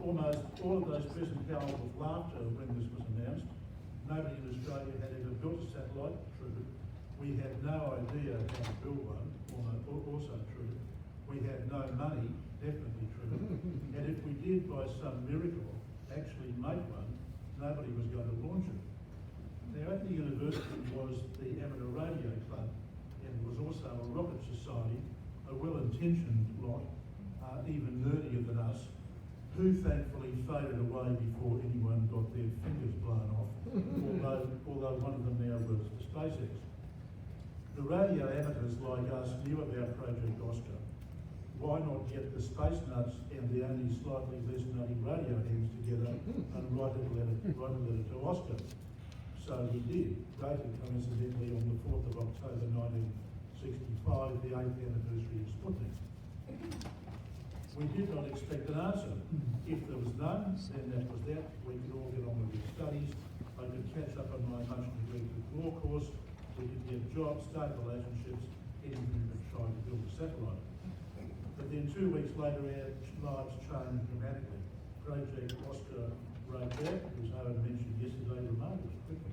Almost all of those present howled with laughter when this was announced. Nobody in Australia had ever built a satellite, true. We had no idea how to build one, also true. We had no money, definitely true. And if we did, by some miracle, actually make one, nobody was going to launch it. Now, at the university was the Amateur Radio Club, and it was also a rocket society, a well-intentioned lot, even nerdier than us, who thankfully faded away before anyone got their fingers blown off, although one of them now works for SpaceX. The radio amateurs like us knew about Project Oscar. Why not get the space nuts and the only slightly less nutty radio heads together and write a letter to Oscar? So we did, dated coincidentally on the 4th of October 1965, the 8th anniversary of Sputnik. We did not expect an answer. If there was none, then that was that. We could all get on with our studies. I could catch up on my much neglected law course. We could get jobs, start relationships, anything but try to build a satellite. But then 2 weeks later, our lives changed dramatically. Project Oscar wrote back, as Owen mentioned yesterday, remarkably quickly.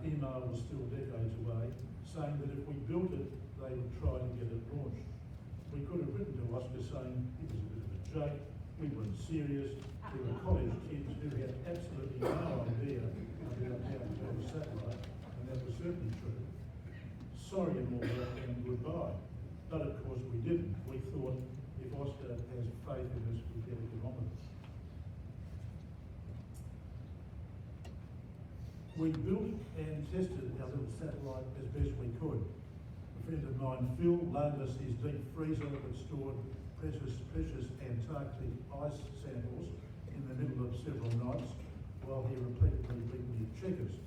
Email was still decades away, saying that if we built it, they would try to get it launched. We could have written to Oscar saying it was a bit of a joke, we weren't serious, we were college kids who had absolutely no idea about how to build a satellite, and that was certainly true. Sorry and all that, and goodbye. But of course we didn't. We thought if Oscar has faith in us, we'd better get on with it. We built and tested our little satellite as best we could. A friend of mine, Phil, loaned us his deep freezer that stored precious Antarctic ice samples in the middle of several nights while he repeatedly beat me at checkers.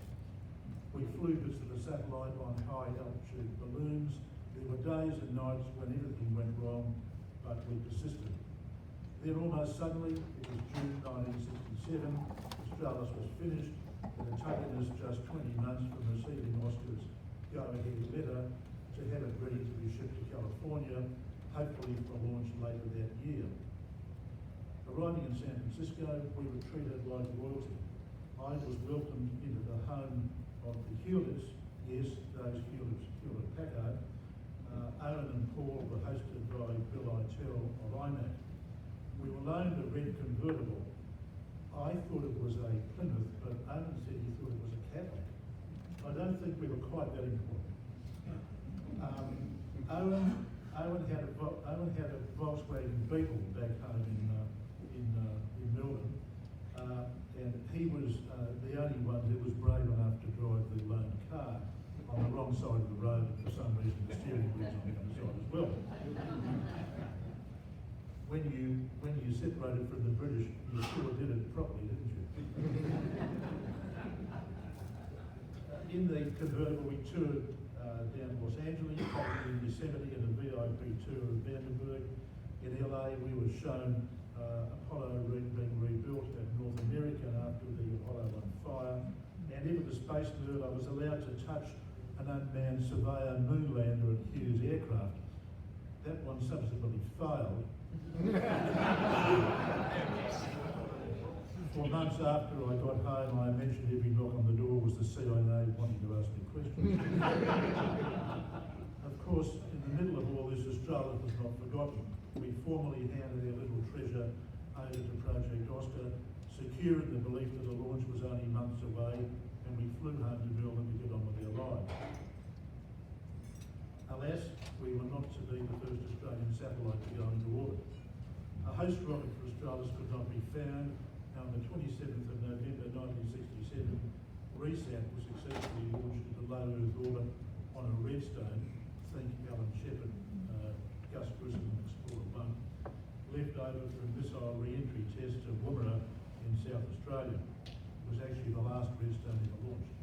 We flew bits of the satellite on high altitude balloons. There were days and nights when everything went wrong, but we persisted. Then almost suddenly, it was June 1967, Australis was finished. It had taken us just 20 months from receiving Oscar's go-ahead letter to have it ready to be shipped to California, hopefully for launch later that year. Arriving in San Francisco, we were treated like royalty. I was welcomed into the home of the Hewletts, yes, those Hewlett-Packard. Owen and Paul were hosted by Bill Eitel of IMAC. We were loaned a red convertible. I thought it was a Plymouth, but Owen said he thought it was a Cadillac. I don't think we were quite that important. Owen had a Volkswagen Beetle back home in Melbourne, and he was the only one who was brave enough to drive the loaned car on the wrong side of the road. For some reason, the steering wheel's on the other side as well. When you separated from the British, you sure did it properly, didn't you? In the convertible, we toured down Los Angeles, taking in Yosemite and a VIP tour of Vandenberg. In LA, we were shown Apollo being rebuilt at North America after the Apollo 1 fire. And even the space nerd, I was allowed to touch an unmanned Surveyor moonlander at Hughes aircraft. That one subsequently failed. For months after I got home, I mentioned every knock on the door was the CIA wanting to ask me questions. Of course, in the middle of all this, Australia was not forgotten. We formally handed our little treasure over to Project Oscar, secure in the belief that the launch was only months away, and we flew home to Melbourne to get on with our lives. Alas, we were not to be the first Australian satellite to go into orbit. A host rocket for Australis could not be found. On the 27th of November 1967, RESAT was successfully launched into low Earth orbit on a Redstone, think Alan Shepard, Gus Grissom and Explorer 1, left over from missile re-entry tests at Woomera in South Australia. It was actually the last Redstone ever launched.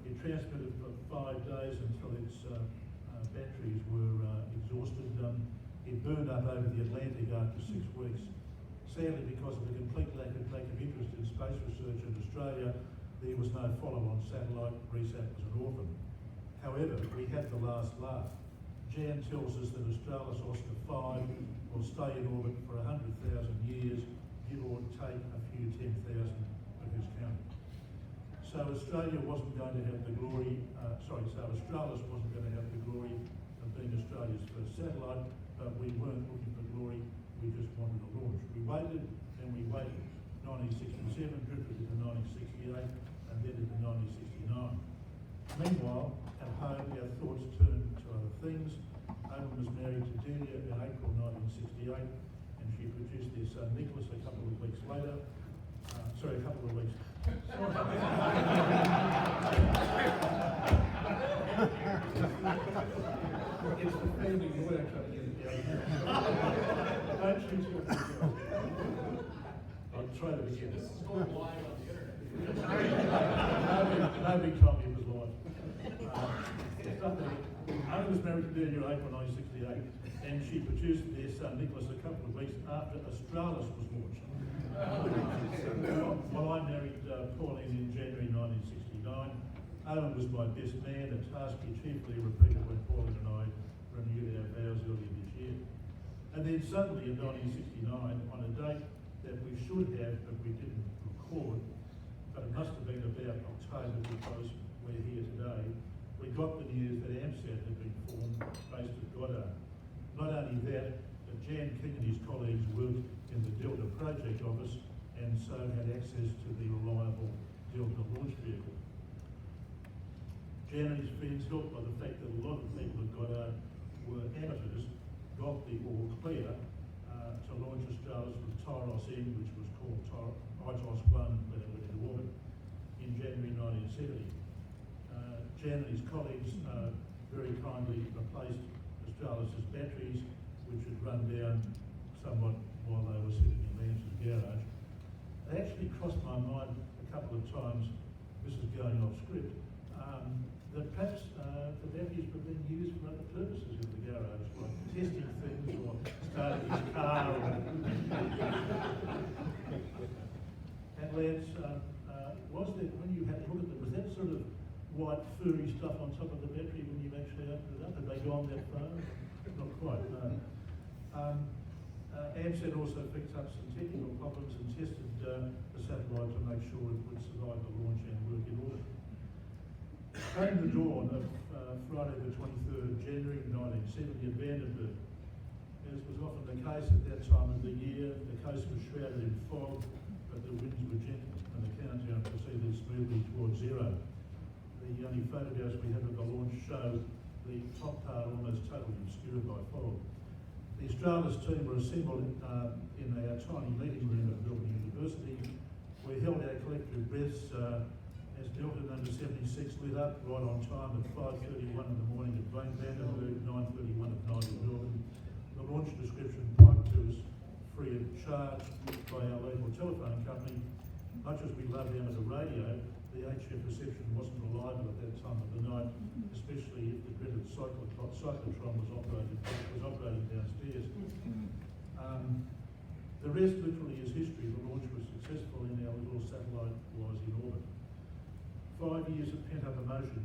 It transmitted for 5 days until its batteries were exhausted. It burned up over the Atlantic after 6 weeks. Sadly, because of the complete lack of interest in space research in Australia, there was no follow-on satellite. RESAT was an orphan. However, we had the last laugh. Jan tells us that Australis-OSCAR 5 will stay in orbit for 100,000 years, give or take a few 10,000, but who's counting? So Australia wasn't going to have the glory, Australis wasn't going to have the glory of being Australia's first satellite, but we weren't looking for glory. We just wanted a launch. We waited and we waited. 1967 drifted into 1968 and then into 1969. Meanwhile, at home, our thoughts turned to other things. Owen was married to Delia in April 1968 and she produced their son Nicholas a couple of weeks later. It's the family lawyer coming in. Don't shoot your I'll try to begin. This is going live on the internet. Nobody told me it was live. Owen was married to Delia in April 1968 and she produced their son Nicholas a couple of weeks after Australis was launched. Well, I married Pauline in January 1969. Owen was my best man, a task he chiefly repeated when Pauline and I renewed our vows earlier this year. And then suddenly in 1969, on a date that we should have, but we didn't record, but it must have been about October because we're here today, we got the news that AMSAT had been formed based at Goddard. Not only that, but Jan King and his colleagues worked in the Delta project office and so had access to the reliable Delta launch vehicle. Jan and his friends, helped by the fact that a lot of people at Goddard were amateurs, got the all clear to launch Australis with Tyros N, which was called Tyros 1 when it went into orbit in January 1970. Jan and his colleagues very kindly replaced Australis' batteries, which had run down somewhat while they were sitting in Lance's garage. It actually crossed my mind a couple of times, this is going off script, that perhaps the batteries were being used for other purposes in the garage, like testing things or starting his car. And lads, was there, when you had a look at them, was that sort of white furry stuff on top of the battery when you actually opened it up? Had they gone that far? Not quite, no. AMSAT also picked up some technical problems and tested the satellite to make sure it would survive the launch and work in orbit. Came the dawn of Friday the 23rd of January 1970 at Vandenberg. As was often the case at that time of the year, the coast was shrouded in fog, but the winds were gentle and the countdown proceeded smoothly towards zero. The only photographs we have of the launch show the top part almost totally obscured by fog. The Australis team were assembled in our tiny meeting room at Melbourne University. We held our collective breaths as Delta number 76 lit up right on time at 5:31 in the morning at Vandenberg, 9:31 at night in Melbourne. The launch description piped to us free of charge by our local telephone company. Much as we loved amateur radio, the HF reception wasn't reliable at that time of the night, especially if the dreaded cyclotron was operating downstairs. The rest literally is history. The launch was successful and our little satellite was in orbit. 5 years of pent-up emotion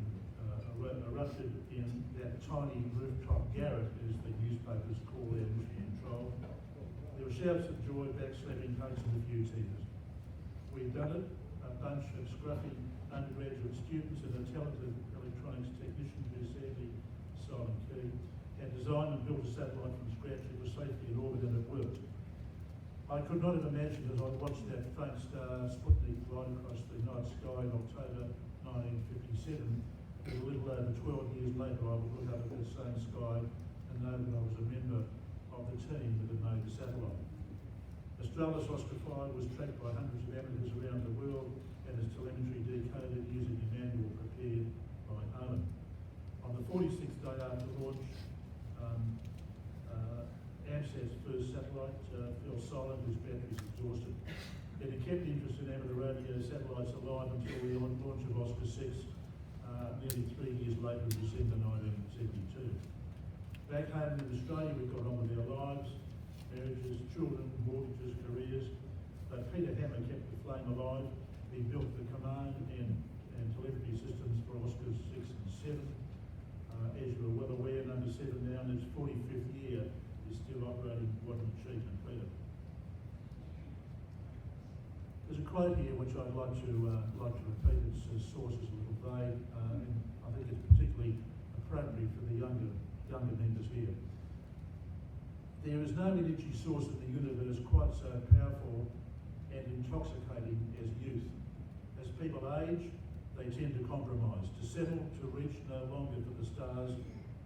erupted in that tiny rooftop garret, as the newspapers call their mission control. There were shouts of joy, backslapping, hugs and a few tears. We'd done it, a bunch of scruffy undergraduate students and a talented electronics technician who sadly, Simon Key, had designed and built a satellite from scratch. It was safely in orbit and it worked. I could not have imagined as I watched that faint star Sputnik glide across the night sky in October 1957, that a little over 12 years later I would look up at that same sky and know that I was a member of the team that had made the satellite. Australis-OSCAR was tracked by hundreds of amateurs around the world and its telemetry decoded using a manual prepared by Owen. On the 46th day after launch, AMSAT's first satellite fell silent, whose batteries exhausted. It had kept interest in amateur radio satellites alive until the launch of Oscar 6 nearly 3 years later in December 1972. Back home in Australia, we got on with our lives, marriages, children, mortgages, careers, but Peter Hammer kept the flame alive. He built the command and telemetry systems for Oscars 6 and 7. As you are well aware, number 7 now in its 45th year is still operating. What an achievement, Peter. There's a quote here which I'd like to repeat. Its source is a little vague, and I think it's particularly appropriate for the younger members here. There is no energy source in the universe quite so powerful and intoxicating as youth. As people age, they tend to compromise, to settle, to reach no longer for the stars,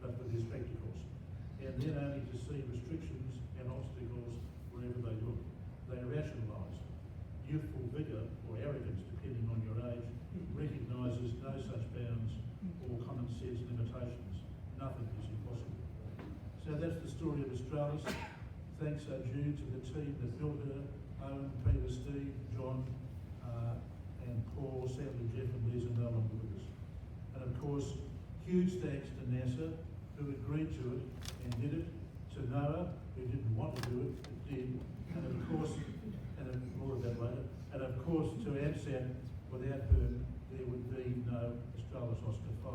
but for their spectacles, and then only to see restrictions and obstacles wherever they look. They rationalise. Youthful vigour, or arrogance, depending on your age, recognises no such bounds or common sense limitations. Nothing is impossible. So that's the story of Australis. Thanks are due to the team that built her: Owen, Peter, Steve, John, and Paul. Sadly, Jeff and Liz are no longer with us. And of course, huge thanks to NASA, who agreed to it and did it, to NOAA, who didn't want to do it, but did, and of course, more of that later, and of course to AMSAT. Without her, there would be no Australis-OSCAR 5.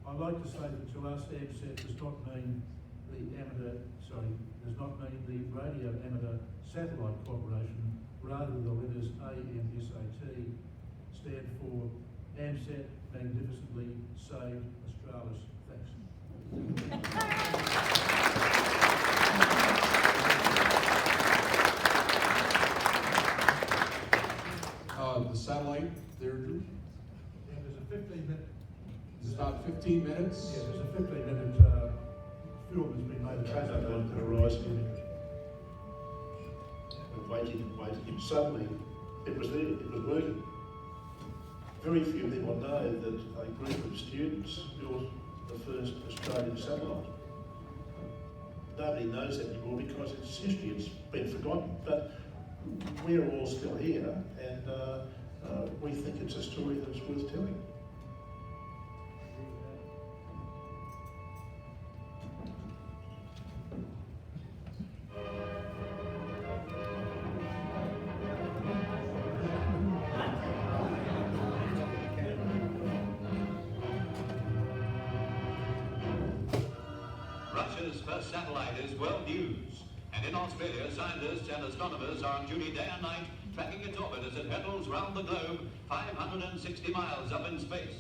I'd like to say that to us, AMSAT does not mean the Radio Amateur Satellite Corporation. Rather, the letters AMSAT stand for AMSAT Magnificently Saved Australis. Thanks. The satellite, Deirdre, Yeah, there's a 15-minute. it's about 15 minutes. Yeah, there's a 15-minute film that's been made. Came up on the horizon. We're waiting, and suddenly it was there, it was working. Very few people know that a group of students built the first Australian satellite. Nobody knows that anymore because it's history, it's been forgotten. But we're all still here, and we think it's a story that's worth telling. Russia's first satellite is world news. And in Australia, scientists and astronomers are on duty day and night, tracking its orbit as it hurtles round the globe 560 miles up in space.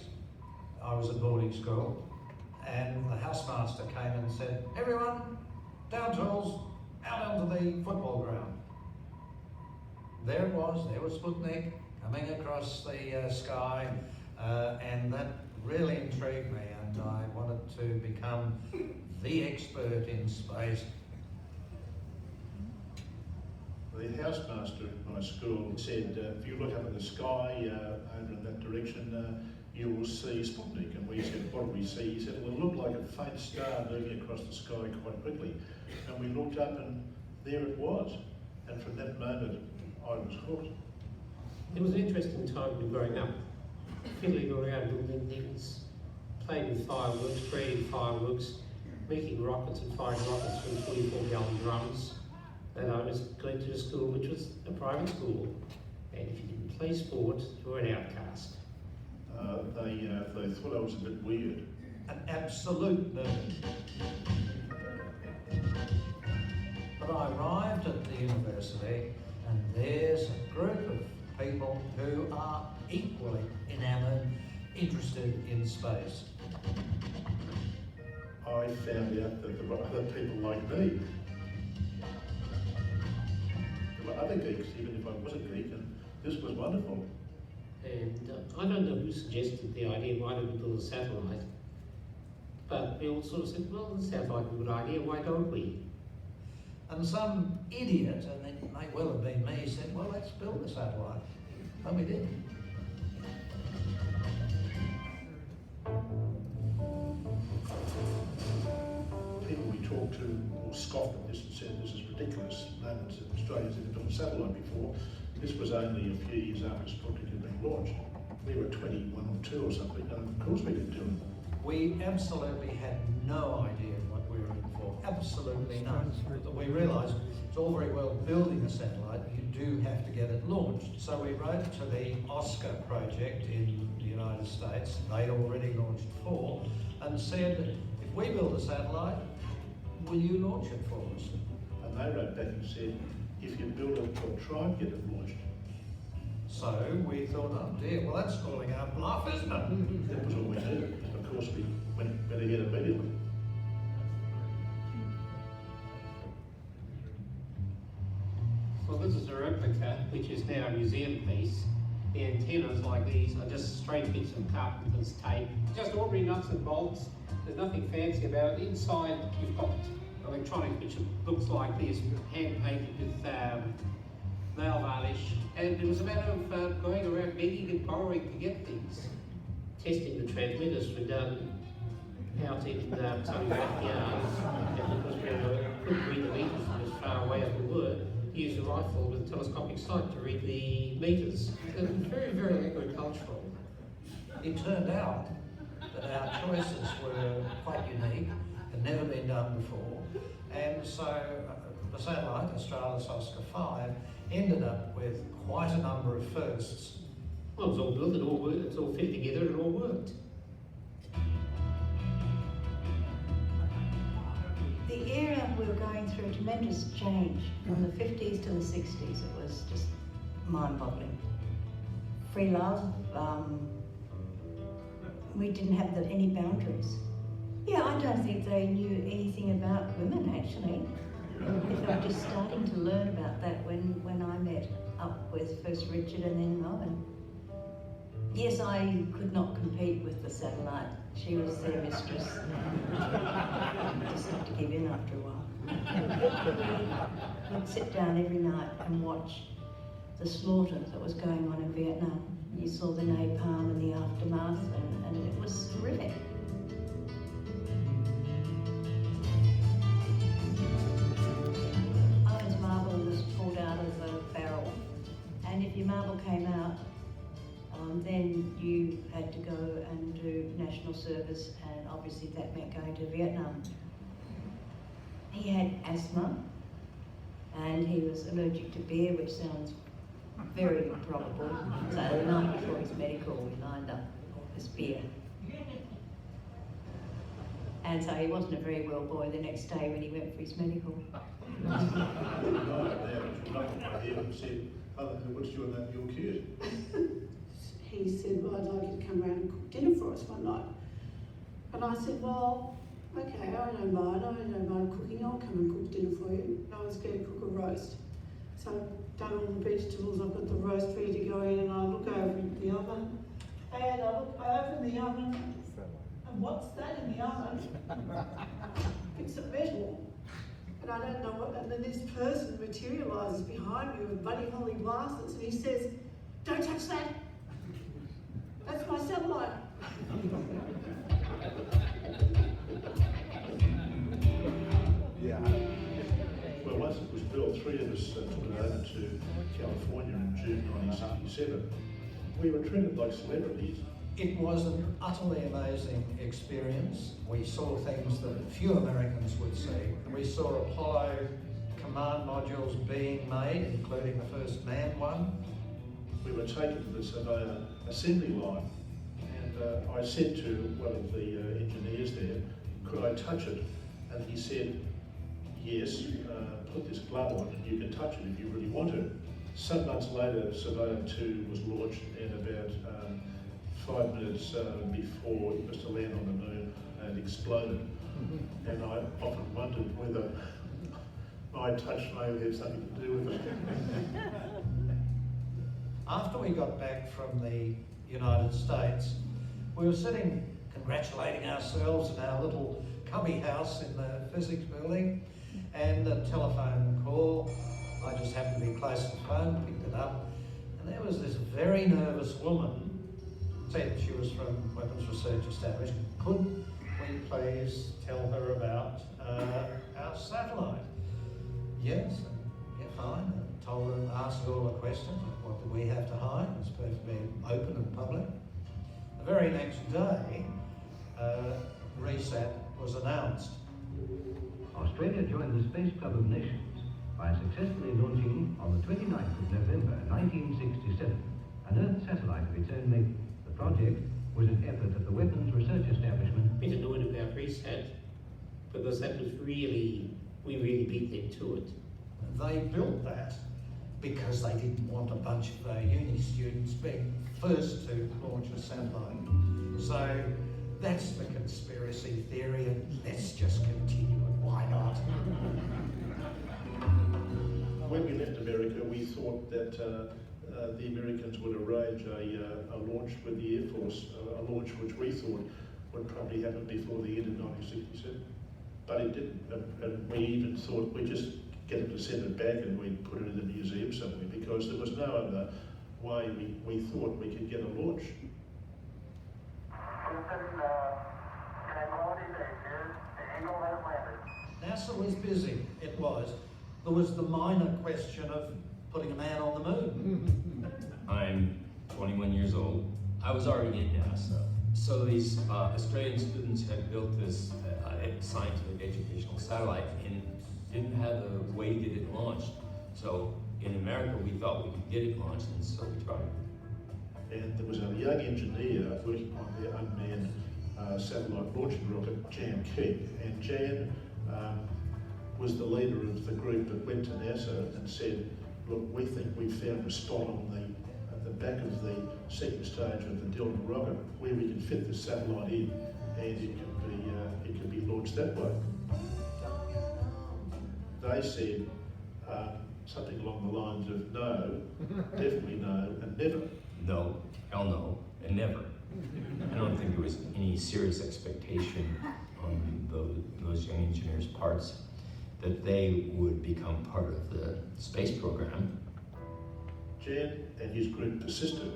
I was at boarding school, and the housemaster came and said, "Everyone, down tools, out onto the football ground." There it was Sputnik coming across the sky, and that really intrigued me, and I wanted to become the expert in space. The housemaster at my school said, if you look up at the sky over in that direction, you will see Sputnik. And we said, what do we see? He said, it will look like a faint star moving across the sky quite quickly. And we looked up and there it was. And from that moment, I was hooked. It was an interesting time growing up, fiddling around building things, playing with fireworks, creating fireworks, making rockets and firing rockets from 44-gallon drums. And I was going to a school which was a private school, and if you didn't play sport, you were an outcast. They thought I was a bit weird. An absolute nerd. But I arrived at the university, and there's a group of people who are equally enamoured, interested in space. I found out that there were other people like me. There were other geeks, even if I was a geek, and this was wonderful. And I don't know who suggested the idea, why don't we build a satellite? But we all sort of said, well, this sounds like a good idea, why don't we? And some idiot, and it may well have been me, said, well, let's build a satellite. And we did. People we talked to all scoffed at this and said, this is ridiculous. No one's in Australia's ever built a satellite before. This was only a few years after Sputnik had been launched. We were 21 or 2 or something, and of course we could do it. We absolutely had no idea what we were in for. Absolutely none. We realised it's all very well building a satellite, you do have to get it launched. So we wrote to the OSCAR project in the United States, they'd already launched 4, and said, if we build a satellite, will you launch it for us? And they wrote back and said, if you build it, we'll try and get it launched. So we thought, oh dear, well that's calling our bluff, isn't it? That was all we needed. And of course we went ahead immediately. Well, this is a replica, which is now a museum piece. The antennas like these are just straight bits of carpenter's tape. Just ordinary nuts and bolts. There's nothing fancy about it. Inside, you've got electronics, which looks like this, hand-painted with nail varnish. And it was a matter of going around begging and borrowing to get these. Testing the transmitters were done out in some backyard. And because we couldn't read the meters from as far away as we were, used a rifle with a telescopic sight to read the meters. It was very, very agricultural. It turned out that our choices were quite unique, had never been done before, and so the satellite, Australis-OSCAR 5, ended up with quite a number of firsts. Well, it was all built, it all worked, it's all fit together, it all worked. The era we were going through a tremendous change from the 50s to the 60s. It was just mind-boggling. Free love. We didn't have any boundaries. Yeah, I don't think they knew anything about women, actually. They were just starting to learn about that when I met up with first Richard and then Owen. Yes, I could not compete with the satellite. She was their mistress. Just had to give in after a while. We'd sit down every night and watch the slaughter that was going on in Vietnam. You saw the napalm and the aftermath, and it was horrific. Owen's marble was pulled out of the barrel, and if your marble came out, to go and do national service, and obviously that meant going to Vietnam. He had asthma, and he was allergic to beer, which sounds very improbable. So the night before his medical, we lined up this beer. And so he wasn't a very well boy the next day when he went for his medical. What's your name? You're cute. He said, well, I'd like you to come round and cook dinner for us one night. And I said, well, okay, I don't mind cooking, I'll come and cook dinner for you. I was going to cook a roast. So I've done all the vegetables, I've got the roast ready to go in, and I look over into the oven. And I look over in the oven, and what's that in the oven? It's a metal. And I don't know what, and then this person materialises behind me with bloody holy glasses, and he says, don't touch that. That's my satellite. Yeah. Well, once it was built, three of us took it over to California in June 1967. We were treated like celebrities. It was an utterly amazing experience. We saw things that few Americans would see. We saw Apollo command modules being made, including the first manned one. We were taken to the Surveyor assembly line, and I said to one of the engineers there, could I touch it? And he said, yes, put this glove on and you can touch it if you really want to. Some months later, Surveyor 2 was launched, and about 5 minutes before it was to land on the moon, and exploded. And I often wondered whether my touch may have had something to do with it. After we got back from the United States, we were sitting congratulating ourselves in our little cubby house in the physics building, and a telephone call. I just happened to be close to the phone, picked it up, and there was this very nervous woman, said she was from Weapons Research Establishment. Could we please tell her about our satellite? Yes, yeah, fine. I told her, asked her all the questions. What do we have to hide? It was supposed to be open and public. The very next day, reset was announced. Australia joined the Space Club of Nations by successfully launching on the 29th of November 1967 an Earth satellite of its own making. The project was an effort of the Weapons Research Establishment. We didn't know it about reset, because that was really, we really beat them to it. They built that because they didn't want a bunch of uni students being first to launch a satellite. So that's the conspiracy theory, and let's just continue it. Why not? When we left America, we thought that the Americans would arrange a launch with the Air Force, a launch which we thought would probably happen before the end of 1967. But it didn't, and we even thought we'd just get them to send it back and we'd put it in the museum somewhere, because there was no other way we thought we could get a launch. NASA was busy, it was. There was the minor question of putting a man on the moon. I'm 21 years old. I was already in NASA. So these Australian students had built this scientific educational satellite and didn't have a way to get it launched. So in America, we thought we could get it launched, and so we tried. And there was a young engineer working on the unmanned satellite launching rocket, Jan King. And Jan was the leader of the group that went to NASA and said, look, we think we've found a spot on the back of the second stage of the Delta rocket where we can fit the satellite in, and it could be launched that way. They said something along the lines of no, definitely no, and never. No, hell no, and never. I don't think there was any serious expectation on those young engineers' parts that they would become part of the space program. Jan and his group persisted.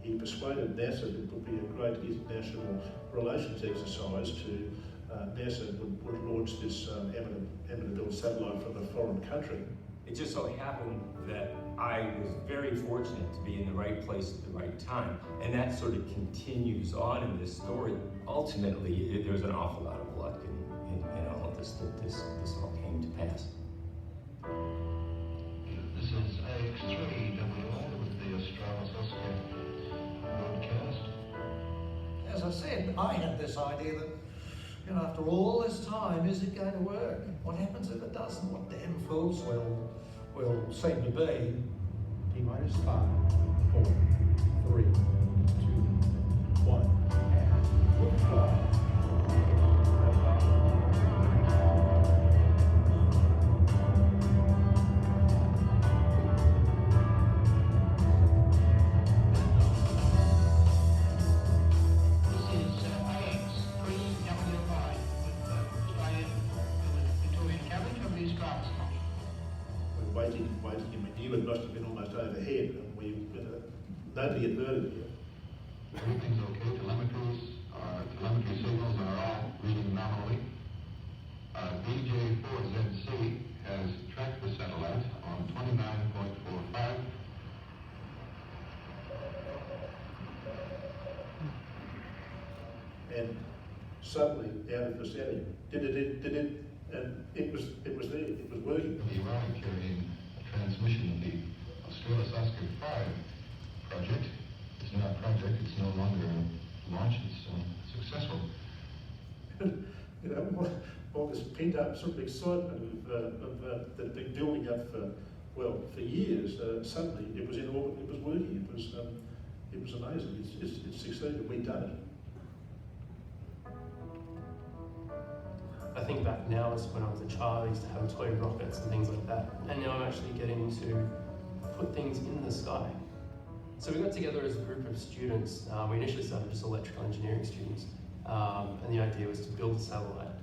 He persuaded NASA that it would be a great international relations exercise to NASA would launch this amateur-built satellite from a foreign country. It just so happened that I was very fortunate to be in the right place at the right time. And that sort of continues on in this story. Ultimately, there's an awful lot of luck in all of this, that this all came to pass. This is AX3WO with the Australis-OSCAR broadcast. As I said, I had this idea that, you know, after all this time, is it going to work? What happens if it doesn't? What damn fools will seem to be. T-minus 5, 4, 3, 2, 1, and liftoff. Waiting, and we knew it must have been almost overhead, and nobody had heard it yet. Everything's okay. Telemetry signals are all reading nominally. DJ4ZC has tracked the satellite on 29.45. And suddenly, out of the setting, and it was there. It was working. The arrived carrying a transmission of the Australis-OSCAR 5 project. It's not a project, it's no longer a launch, it's successful. You know, all this pent-up sort of excitement that had been building up for years. Suddenly, it was in orbit. It was working. It was amazing. It succeeded. We'd done it. I think back now is when I was a child, I used to have toy rockets and things like that. And now I'm actually getting to put things in the sky. So we got together as a group of students. We initially started just electrical engineering students. And the idea was to build a satellite,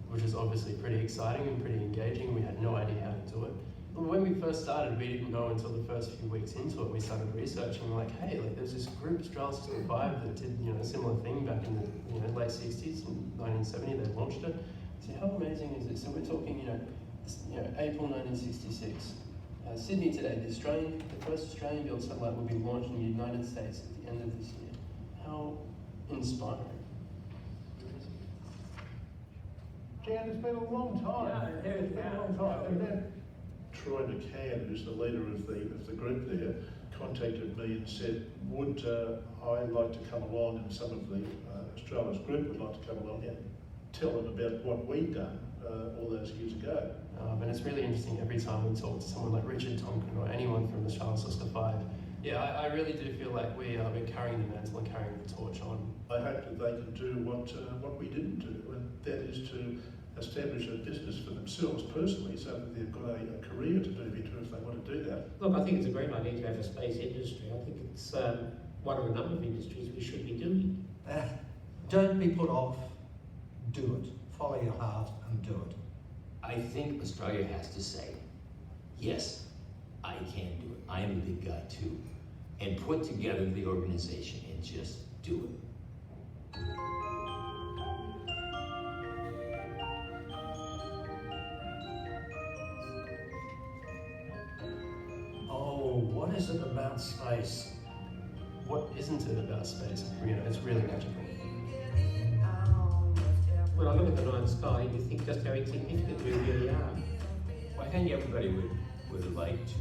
which is obviously pretty exciting and pretty engaging. We had no idea how to do it. But when we first started, we didn't know until the first few weeks into it. We started researching, like, hey, like there's this group, Australis-OSCAR 5, that did, you know, a similar thing back in the late 60s, in 1970, they launched it. So how amazing is this? So we're talking, April 1966. Sydney today, the first Australian-built satellite will be launched in the United States at the end of this year. How inspiring. Jan, it's been a long time. Yeah, It's been a long time. And then, Troy McCann, who's the leader of the group there, contacted me and said, would I like to come along, and some of the Australis group would like to come along and tell them about what we'd done all those years ago. And it's really interesting every time we talk to someone like Richard Tonkin or anyone from the Australis-OSCAR 5. Yeah, I really do feel like we're carrying the mantle and carrying the torch on. I hope that they can do what we didn't do, and that is to establish a business for themselves personally, so that they've got a career to do into if they want to do that. Look, I think it's a great idea to have a space industry. I think it's one of a number of industries we should be doing. Don't be put off. Do it. Follow your heart and do it. I think Australia has to say, yes, I can do it. I am a big guy too. And put together the organization and just do it. Oh, what is it about space? What isn't it about space? It's really magical. When I look at the night sky, you think just how insignificant we really are. Well, I think everybody would like to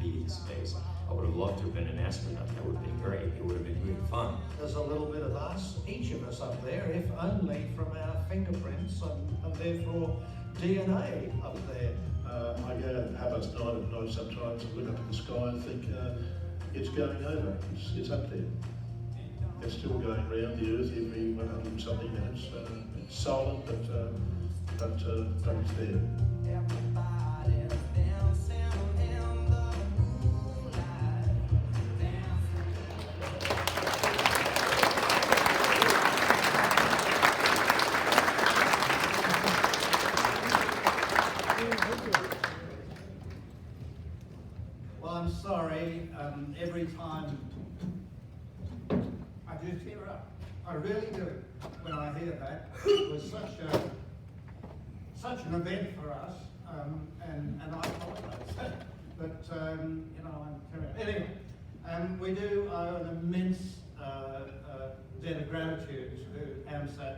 be in space. I would have loved to have been an astronaut. That would have been great. It would have been great fun. There's a little bit of us, each of us up there, if only from our fingerprints and therefore DNA up there. I go to Harvard's night at night sometimes and look up at the sky and think it's going over. It's up there. It's still going around the Earth every 100 and something minutes. It's silent, but it's there. well, I'm sorry, every time I do tear up. I really do. When I hear that, it was such an event for us. and I apologise, but you know, I'm carrying. Anyway, we do owe an immense debt of gratitude to AMSAT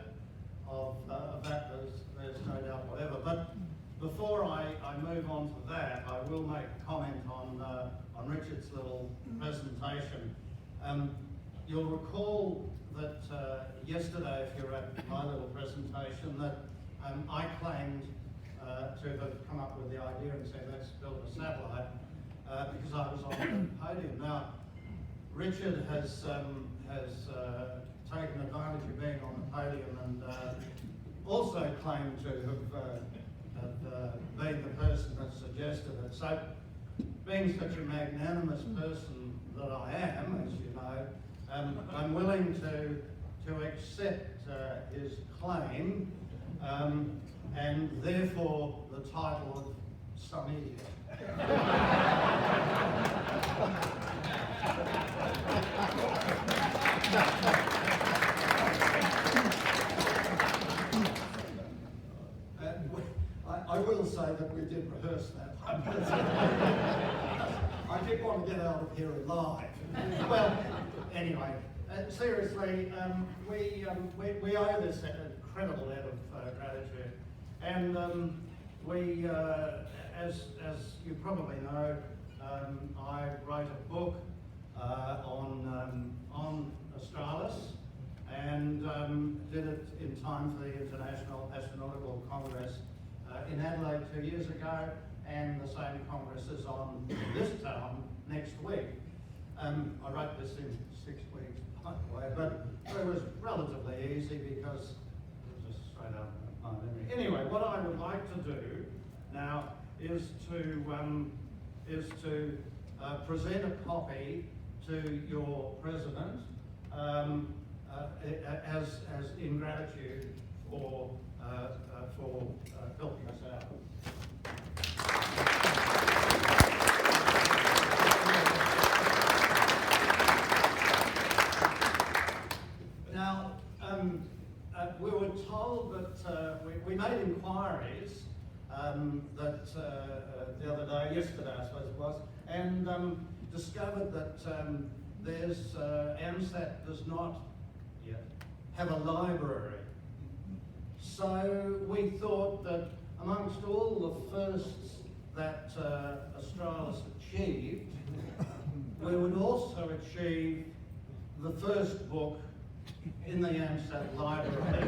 of that. There's no doubt whatever. But before I move on to that, I will make a comment on Richard's little presentation. You'll recall that yesterday, if you were at my little presentation, that I claimed to have come up with the idea and said, let's build a satellite, because I was on the podium. Now, Richard has taken advantage of being on the podium and also claimed to have been the person that suggested it. So, being such a magnanimous person that I am, as you know, I'm willing to accept his claim, and therefore the title of some idiot. I will say that we did rehearse that. I did want to get out of here alive. Well, anyway, seriously, we owe this incredible debt of gratitude, and we, as you probably know, I wrote a book on Australis, and did it in time for the International Astronautical Congress in Adelaide 2 years ago, and the same Congress is on this town next week. I wrote this in 6 weeks, by the way, but it was relatively easy because it was just straight out of my memory. Anyway, what I would like to do now is to present a copy to your president as in gratitude for helping us out. Now, we were told that we made inquiries that the other day, yesterday I suppose it was, and discovered that AMSAT does not yet have a library. So we thought that amongst all the firsts that Australis achieved, we would also achieve the first book in the AMSAT library.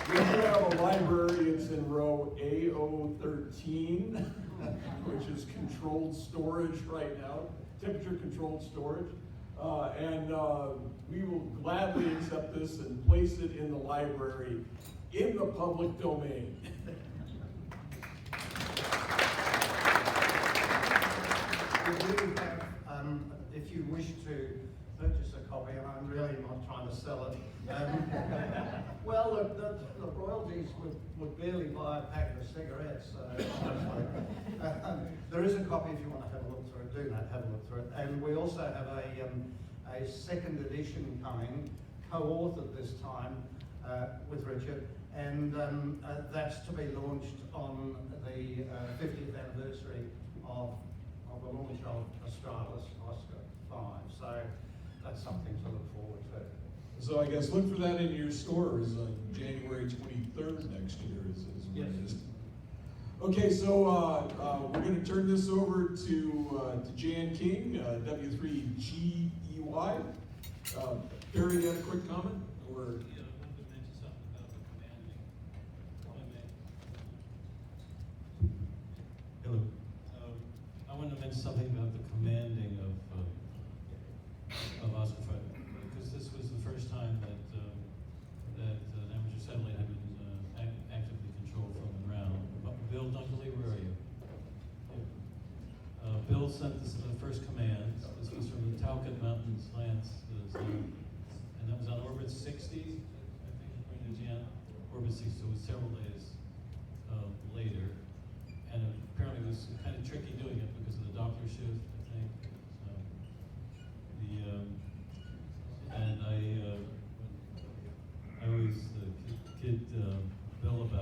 We do have a library. It's in row AO13, which is controlled storage right now, temperature controlled storage. And we will gladly accept this and place it in the library in the public domain. We do have, if you wish to purchase a copy, and I'm really not trying to sell it, well, the royalties would barely buy a pack of cigarettes. There is a copy if you want to have a look through it. Do that, have a look through it. And we also have a second edition coming, co-authored this time with Richard, and that's to be launched on the 50th anniversary of the launch of Australis-OSCAR 5. So that's something to look forward to. So I guess look for that in your stores on January 23rd next year is when it is. Okay, so we're going to turn this over to Jan King, W3GEY. Barry, you had a quick comment? Or? Yeah, I wanted to mention something about the commanding. Hello. I wanted to mention something about the commanding of Oscar 5, because this was the first time that an amateur satellite had been actively controlled from the ground. Bill Dunkley, where are you? Bill sent the first commands. This was from the Tonkin Mountains Lance zone, and that was on orbit 60, I think, according to Jan. Orbit 60, so it was several days later. And apparently it was kind of tricky doing it because of the Doppler shift, I think. And I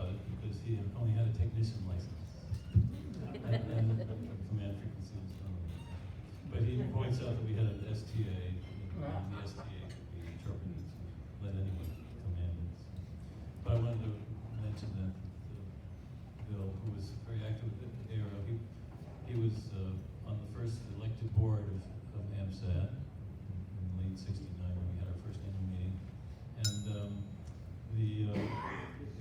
about it because he only had a technician license and command frequency and so on. But he points out that we had an STA, and the STA could be interpreted to let anyone command it. But I wanted to mention that Bill, who was very active at ARL, he was on the first elected board of AMSAT in late '69 when we had our first annual meeting. And he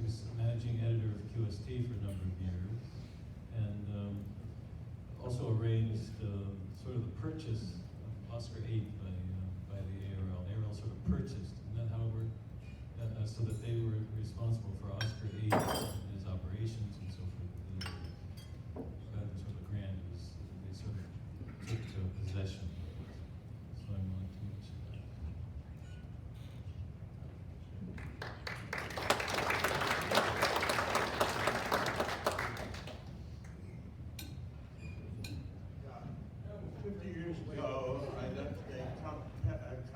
was managing editor of QST for a number of years, and also arranged sort of the purchase of Oscar 8 by the ARL. ARL sort of purchased, and then however, so that they were responsible for Oscar 8 and his operations and so forth. That was sort of grand. They sort of took possession. So I wanted to mention that.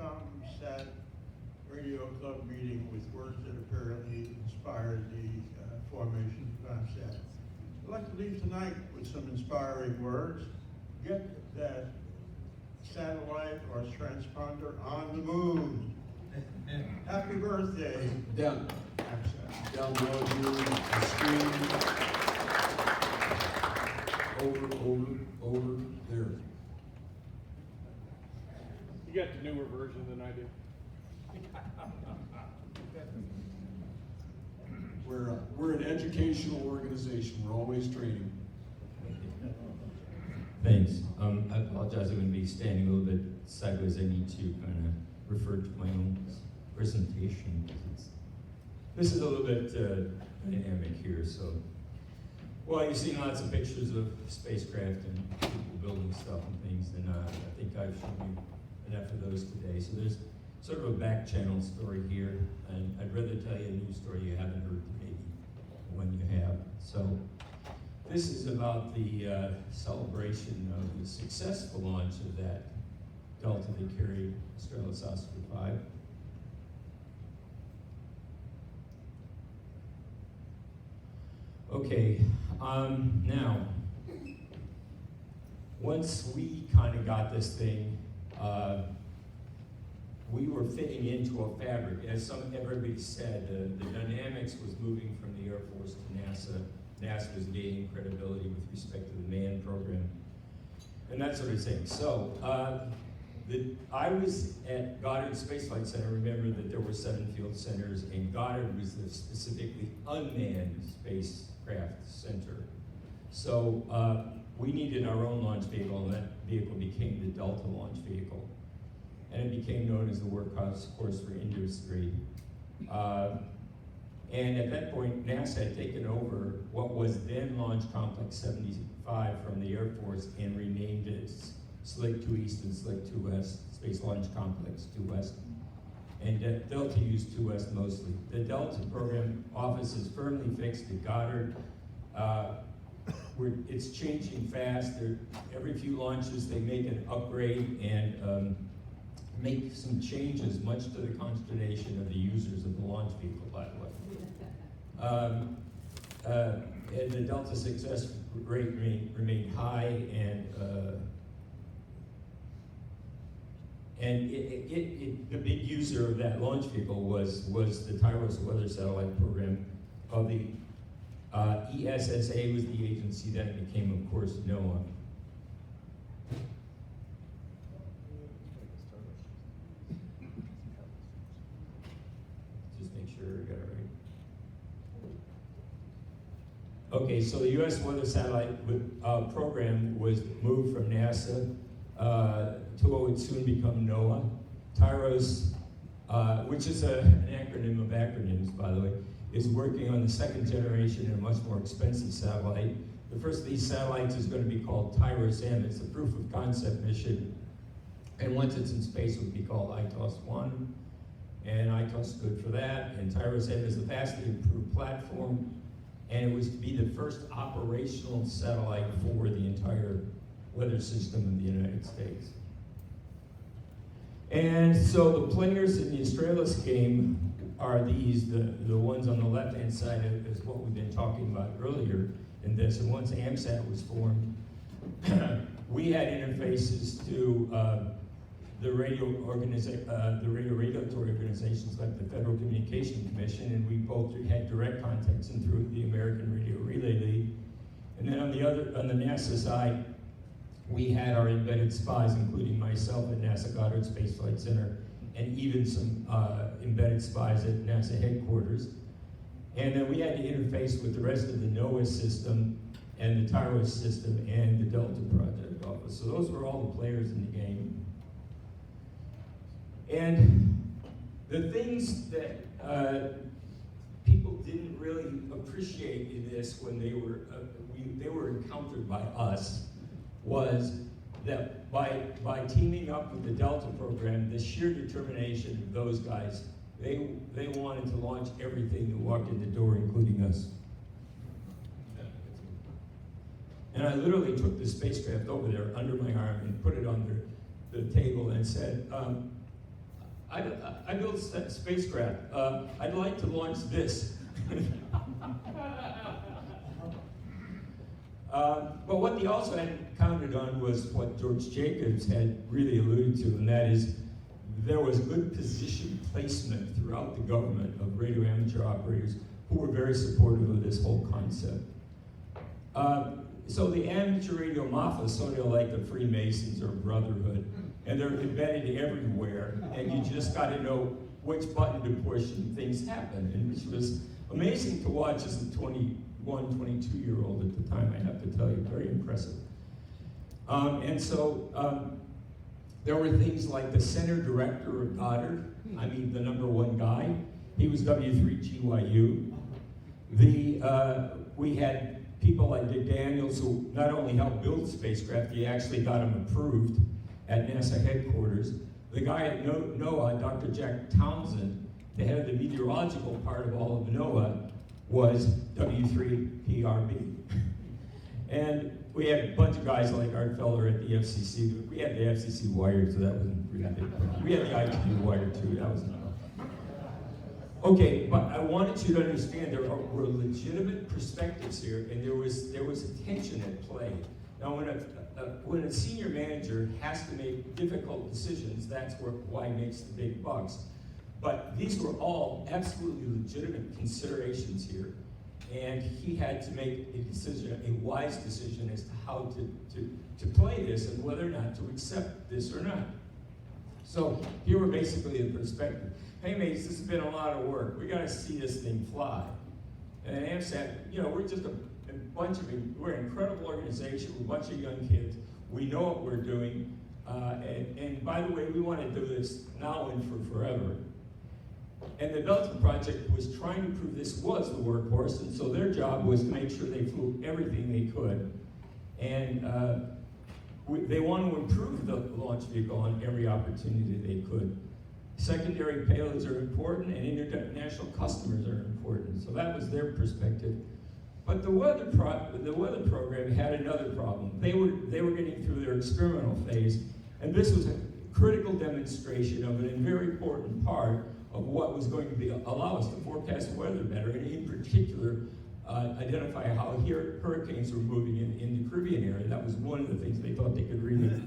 AMSAT radio club meeting with words that apparently inspired the formation of AMSAT. I'd like to leave tonight with some inspiring words. Get that satellite or transponder on the moon. Happy birthday. Down below you, the screen. Over there. You got the newer version than I do. We're an educational organization. We're always training. Thanks. I apologize. I'm going to be standing a little bit sideways. I need to kind of refer to my own presentation. This is a little bit dynamic here. So, well, you've seen lots of pictures of spacecraft and people building stuff and things, and I think I've shown you enough of those today. So there's sort of a back channel story here, and I'd rather tell you a news story you haven't heard maybe when you have. So this is about the celebration of the successful launch of that Delta that carried Australis-OSCAR 5. Okay, now, once we kind of got this thing, we were fitting into a fabric. As everybody said, the dynamics was moving from the Air Force to NASA. NASA was gaining credibility with respect to the manned program, and that sort of thing. So, I was at Goddard Space Flight Center. Remember that there were 7 field centers, and Goddard was the specifically unmanned spacecraft center. So we needed our own launch vehicle, and that vehicle became the Delta launch vehicle. And it became known as the workhorse for industry. And at that point, NASA had taken over what was then Launch Complex 75 from the Air Force and renamed it Slick 2 East and Slick 2 West, Space Launch Complex 2 West. And Delta used 2 West mostly. The Delta program office is firmly fixed at Goddard. It's changing fast. Every few launches, they make an upgrade and make some changes, much to the consternation of the users of the launch vehicle, by the way. And the Delta success rate remained high, and the big user of that launch vehicle was the Tyros weather satellite program of the ESSA was the agency that became, of course, NOAA. Just make sure I got it right. Okay, so the U.S. weather satellite program was moved from NASA to what would soon become NOAA. Tyros, which is an acronym of acronyms, by the way, is working on the 2nd generation and a much more expensive satellite. The first of these satellites is going to be called Tyros-M. It's a proof of concept mission. And once it's in space, it would be called ITOS-1. And ITOS stood for that. And Tyros-M is a vastly improved platform. And it was to be the first operational satellite for the entire weather system in the United States. And so the players in the Australis game are these, the ones on the left-hand side is what we've been talking about earlier in this. And once AMSAT was formed, we had interfaces to the radio regulatory organizations like the Federal Communication Commission, and we both had direct contacts in through the American Radio Relay League. And then on the NASA side, we had our embedded spies, including myself at NASA Goddard Space Flight Center, and even some embedded spies at NASA headquarters. And then we had to interface with the rest of the NOAA system and the TIROS system and the Delta Project Office. So those were all the players in the game. And the things that people didn't really appreciate in this when they were encountered by us was that by teaming up with the Delta program, the sheer determination of those guys, they wanted to launch everything that walked in the door, including us. And I literally took the spacecraft over there under my arm and put it on the table and said, I built a spacecraft. I'd like to launch this. But what they also hadn't counted on was what George Jacobs had really alluded to, and that is there was good position placement throughout the government of radio amateur operators who were very supportive of this whole concept. So the amateur radio mafia is sort of like the Freemasons or Brotherhood, and they're embedded everywhere, and you just got to know which button to push and things happen, and which was amazing to watch as a 21, 22-year-old at the time, I have to tell you, very impressive. And so there were things like the center director of Goddard, I mean the #1 guy, he was W3GYU. We had people like Dick Daniels who not only helped build the spacecraft, he actually got them approved at NASA headquarters. The guy at NOAA, Dr. Jack Townsend, the head of the meteorological part of all of NOAA, was W3PRB. And we had a bunch of guys like Art Feller at the FCC. We had the FCC wired, so that wasn't really a big problem. We had the ITU wired too, that was not. Okay, but I wanted you to understand there were legitimate perspectives here, and there was a tension at play. Now, when a senior manager has to make difficult decisions, that's why he makes the big bucks. But these were all absolutely legitimate considerations here, and he had to make a decision, a wise decision as to how to play this and whether or not to accept this or not. So here were basically the perspective. Hey, Mace, this has been a lot of work. We got to see this thing fly. And AMSAT, we're just we're an incredible organization. We're a bunch of young kids. We know what we're doing. And by the way, we want to do this now and for forever. And the Delta Project was trying to prove this was the workhorse, and so their job was to make sure they flew everything they could. And they want to improve the launch vehicle on every opportunity they could. Secondary payloads are important, and international customers are important. So that was their perspective. But the weather program had another problem. They were getting through their experimental phase, and this was a critical demonstration of a very important part of what was going to allow us to forecast weather better, and in particular, identify how hurricanes were moving in the Caribbean area. That was one of the things they thought they could really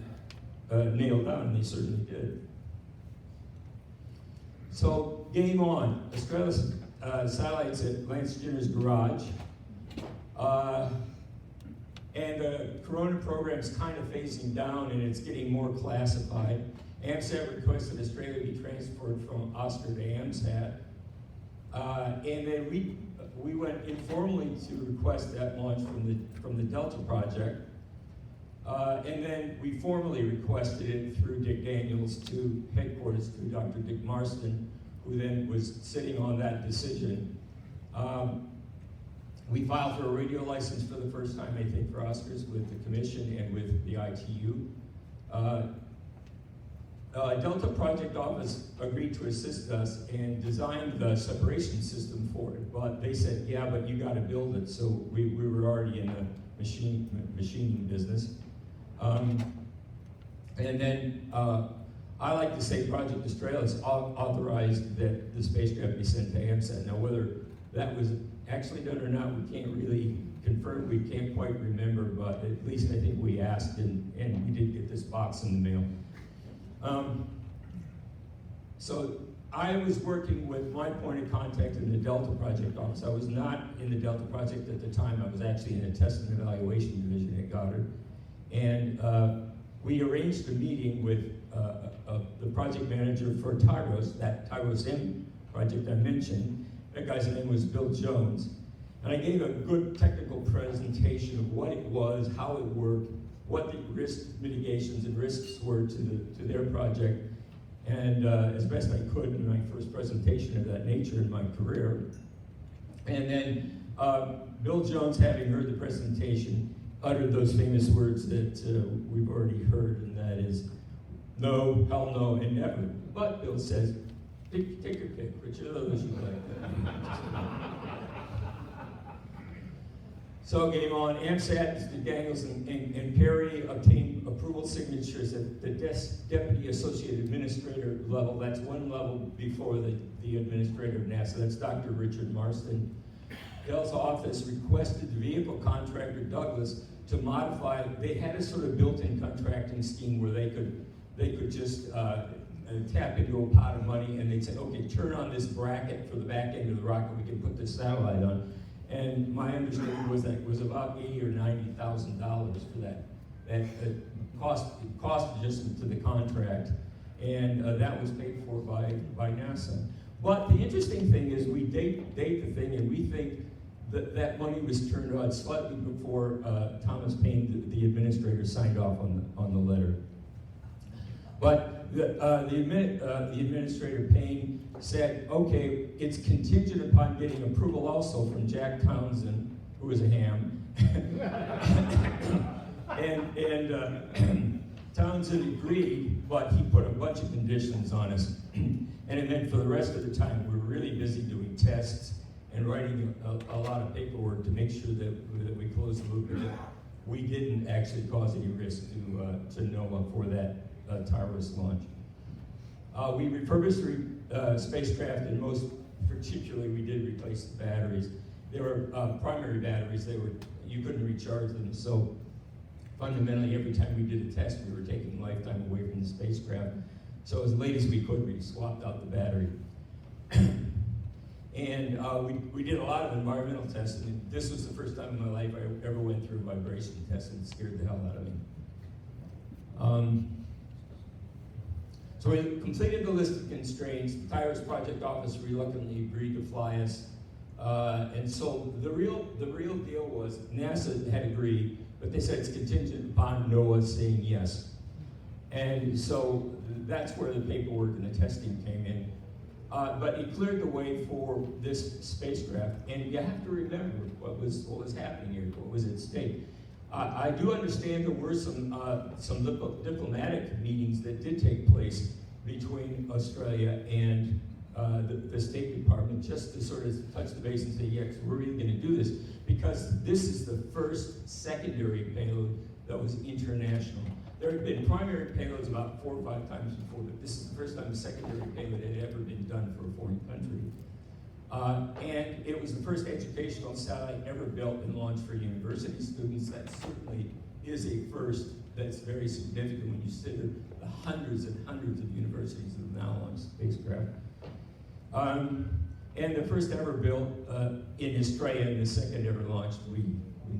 nail down, and they certainly did. So, game on. Australis satellites at Lance Jenner's garage. And the Corona program's kind of phasing down, and it's getting more classified. AMSAT requested Australia be transferred from OSCAR to AMSAT. And then we went informally to request that launch from the Delta Project. And then we formally requested it through Dick Daniels to headquarters through Dr. Dick Marston, who then was sitting on that decision. We filed for a radio license for the first time, I think, for Oscars with the Commission and with the ITU. Delta Project Office agreed to assist us and designed the separation system for it, but they said, yeah, but you got to build it, so we were already in the machining business. And then I like to say Project Australis authorized that the spacecraft be sent to AMSAT. Now, whether that was actually done or not, we can't really confirm. We can't quite remember, but at least I think we asked, and we did get this box in the mail. So I was working with my point of contact in the Delta Project office. I was not in the Delta Project at the time. I was actually in a test and evaluation division at Goddard. And we arranged a meeting with the project manager for Tyros, that Tyros M project I mentioned. That guy's name was Bill Jones. And I gave a good technical presentation of what it was, how it worked, what the risk mitigations and risks were to their project, and as best I could in my first presentation of that nature in my career. And then Bill Jones, having heard the presentation, uttered those famous words that we've already heard, and that is, no, hell no, and never. But Bill says, take your pick, which of those you like. So game on. AMSAT, Daniels and Perry obtained approval signatures at the Deputy Associate Administrator level. That's one level before the Administrator of NASA. That's Dr. Richard Marston. Dell's office requested the vehicle contractor, Douglas, to modify. They had a sort of built-in contracting scheme where they could just tap into a pot of money, and they'd say, okay, turn on this bracket for the back end of the rocket, we can put this satellite on. And my understanding was that it was about $80,000 or $90,000 for that cost adjustment to the contract, and that was paid for by NASA. But the interesting thing is we date the thing, and we think that money was turned on slightly before Thomas Paine, the administrator, signed off on the letter. But the administrator, Paine, said, okay, it's contingent upon getting approval also from Jack Townsend, who was a ham. and Townsend agreed, but he put a bunch of conditions on us. And it meant for the rest of the time, we were really busy doing tests and writing a lot of paperwork to make sure that we closed the loop and that we didn't actually cause any risk to NOAA for that Tyros launch. We refurbished the spacecraft, and most particularly we did replace the batteries. They were primary batteries. You couldn't recharge them. So fundamentally, every time we did a test, we were taking lifetime away from the spacecraft. So as late as we could, we swapped out the battery. And we did a lot of environmental testing. This was the first time in my life I ever went through a vibration test, and it scared the hell out of me. So we completed the list of constraints. The Tyros Project Office reluctantly agreed to fly us. And so the real deal was NASA had agreed, but they said it's contingent upon NOAA saying yes. And so that's where the paperwork and the testing came in. But it cleared the way for this spacecraft. And you have to remember what was happening here, what was at stake. I do understand there were some diplomatic meetings that did take place between Australia and the State Department, just to sort of touch the base and say, yes, we're really going to do this, because this is the first secondary payload that was international. There had been primary payloads about 4 or 5 times before, but this is the first time a secondary payload had ever been done for a foreign country. And it was the first educational satellite ever built and launched for university students. That certainly is a first that's very significant when you consider the hundreds and hundreds of universities that have now launched spacecraft. And the first ever built in Australia, and the second ever launched. We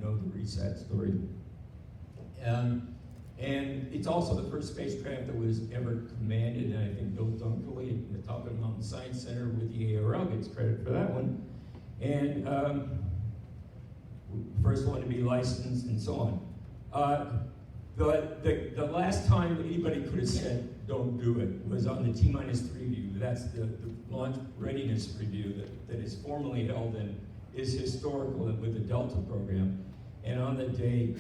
know the RESAT story. And it's also the first spacecraft that was ever commanded, and I think built locally at the Tonkin Mountain Science Center with the ARL gets credit for that one. And first one to be licensed and so on. The last time anybody could have said don't do it was on the T-3 view. That's the launch readiness review that is formally held and is historical with the Delta program. And on the day,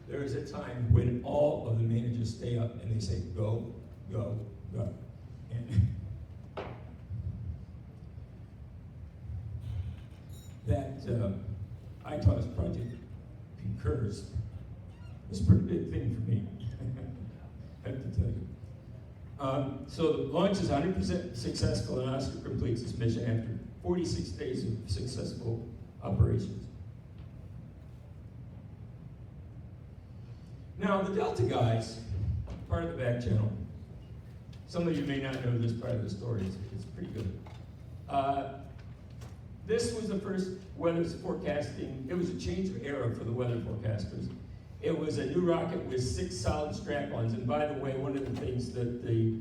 there is a time when all of the managers stay up and they say, go, go, go. And that ITOS project concurs. It's a pretty big thing for me, I have to tell you. So the launch is 100% successful, and Oscar completes its mission after 46 days of successful operations. Now, the Delta guys, part of the back channel, some of you may not know this part of the story, it's pretty good. This was the first weather forecasting, it was a change of era for the weather forecasters. It was a new rocket with 6 solid strap-ons, and by the way, one of the things that the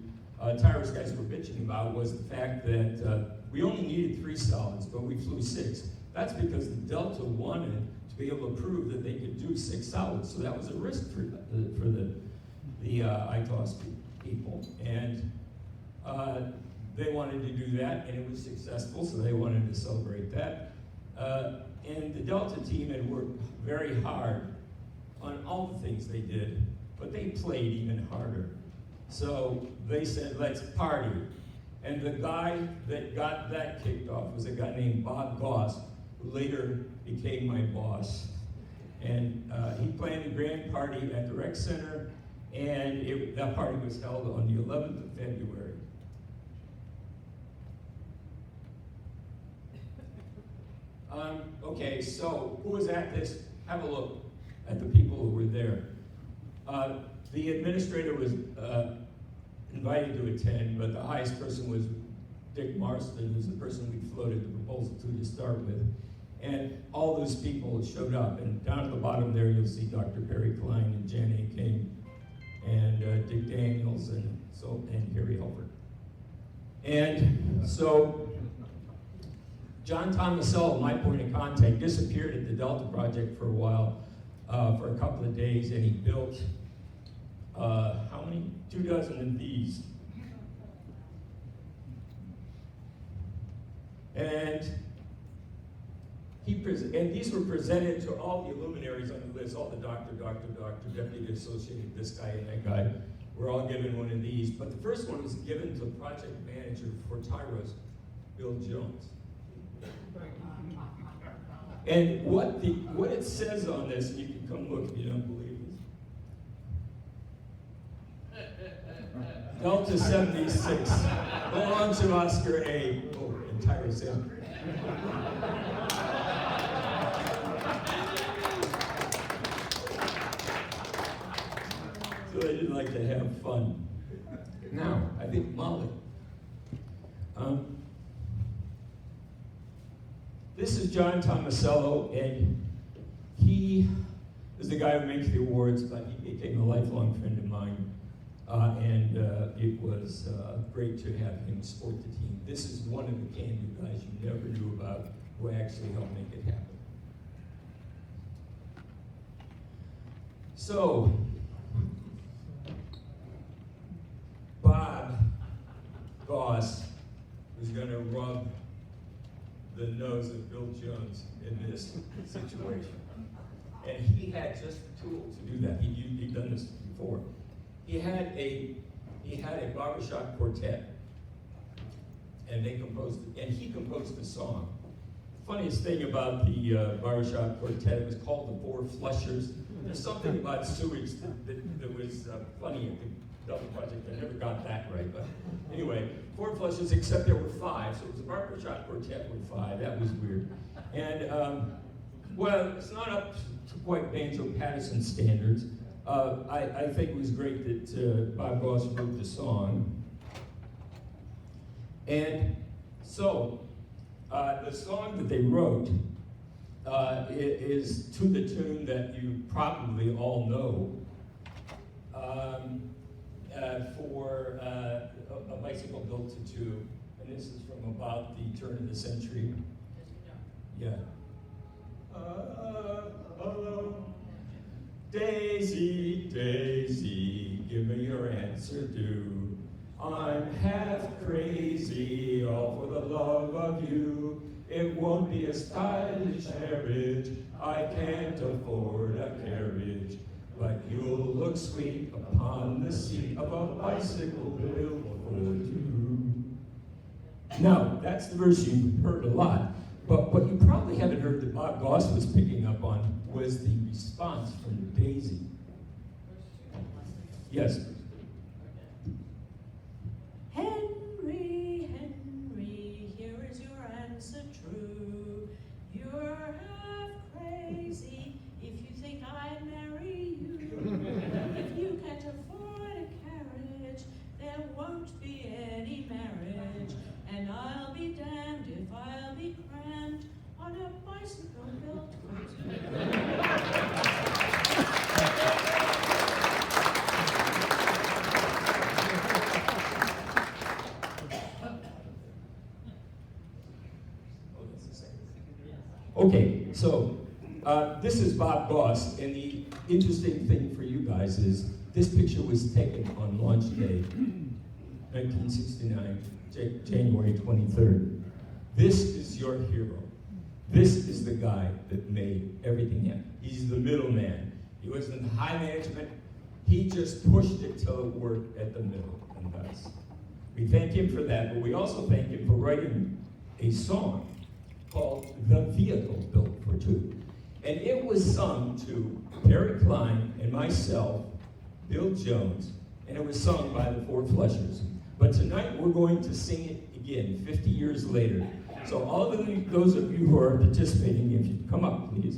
Tyrus guys were bitching about was the fact that we only needed 3 solids, but we flew 6. That's because the Delta wanted to be able to prove that they could do 6 solids, so that was a risk for the ITOS people, and they wanted to do that, and it was successful, so they wanted to celebrate that. And the Delta team had worked very hard on all the things they did, but they played even harder. So they said, let's party. And the guy that got that kicked off was a guy named Bob Goss, who later became my boss. And he planned a grand party at the rec center, and that party was held on the 11th of February. Okay, so who was at this? Have a look at the people who were there. The administrator was invited to attend, but the highest person was Dick Marston, who's the person we floated the proposal to start with. And all those people showed up, and down at the bottom there you'll see Dr. Perry Klein and Jan A. King and Dick Daniels and Harry Helford. And so John Tomasello, my point of contact, disappeared at the Delta Project for a while, for a couple of days, and he built, how many? 24 of these. And these were presented to all the luminaries on the list, all the doctor, deputy associated, this guy and that guy, were all given one of these. But the first one was given to the project manager for Tyros, Bill Jones. And what it says on this, and you can come look if you don't believe this. Delta 76, the launch of Oscar A. Oh, and Tyros M. So they didn't like to have fun. Now, I think Molly. This is John Tomasello, and he is the guy who makes the awards, but he became a lifelong friend of mine, and it was great to have him support the team. This is one of the can-do guys you never knew about who actually helped make it happen. So, Bob Goss was going to rub the nose of Bill Jones in this situation. And he had just the tool to do that. He'd done this before. He had a barbershop quartet, and he composed the song. Funniest thing about the barbershop quartet, it was called the Four Flushers. There's something about sewage that was funny at the Delta Project. I never got that right, but anyway, 4 flushes, except there were 5, so it was a barbershop quartet with 5. That was weird. And well, it's not up to quite Banjo Patterson standards. I think it was great that Bob Goss wrote the song. And so, the song that they wrote is to the tune that you probably all know. For a bicycle built to 2, and this is from about the turn of the century. Yeah. Daisy, Daisy, give me your answer due. I'm half crazy, all for the love of you. It won't be a stylish marriage, I can't afford a carriage. But you'll look sweet upon the seat of a bicycle built for 2. Now, that's the verse you've heard a lot, but what you probably haven't heard that Bob Goss was picking up on was the response from Daisy. Yes. Okay, so this is Bob Goss, and the interesting thing for you guys is this picture was taken on launch day, 1969, January 23rd. This is your hero. This is the guy that made everything happen. He's the middleman. He was in high management. He just pushed it till it worked at the middle and does. We thank him for that, but we also thank him for writing a song called The Vehicle Built for Two. And it was sung to Perry Klein and myself, Bill Jones, and it was sung by the Four Flushers. But tonight we're going to sing it again, 50 years later. So all of those of you who are participating, if you come up, please.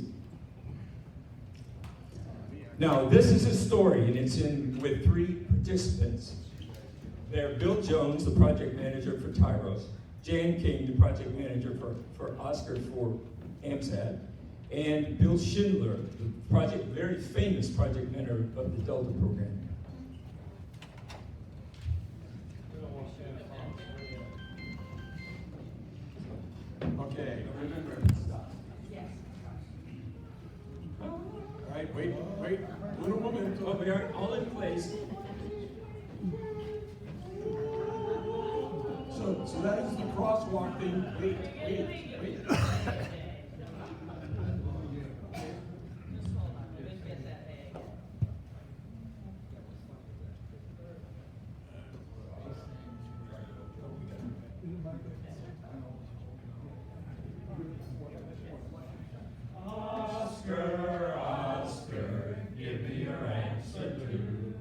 Now, this is a story, and it's in with 3 participants. They're Bill Jones, the project manager for Tyros, Jan King, the project manager for Oscar for AMSAT, and Bill Schindler, the very famous project manager of the Delta program. Okay, remember, stop. Yes. All right, wait, little moment. Oh, we are all in place. So that is the crosswalk thing. Wait. Oscar, give me your answer too.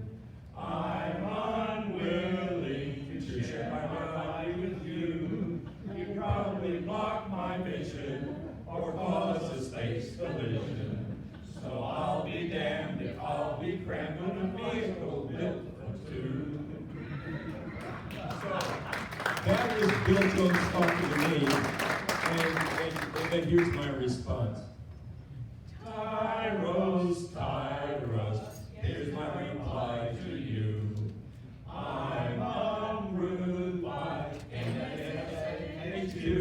I'm unwilling to share my body with you. You probably block my vision or cause a space collision. So I'll be damned if I'll be crammed in a vehicle built for two. So that is Bill Jones talking to me, and then here's my response. Tyros, here's my reply to you. I'm unruly and I hate you.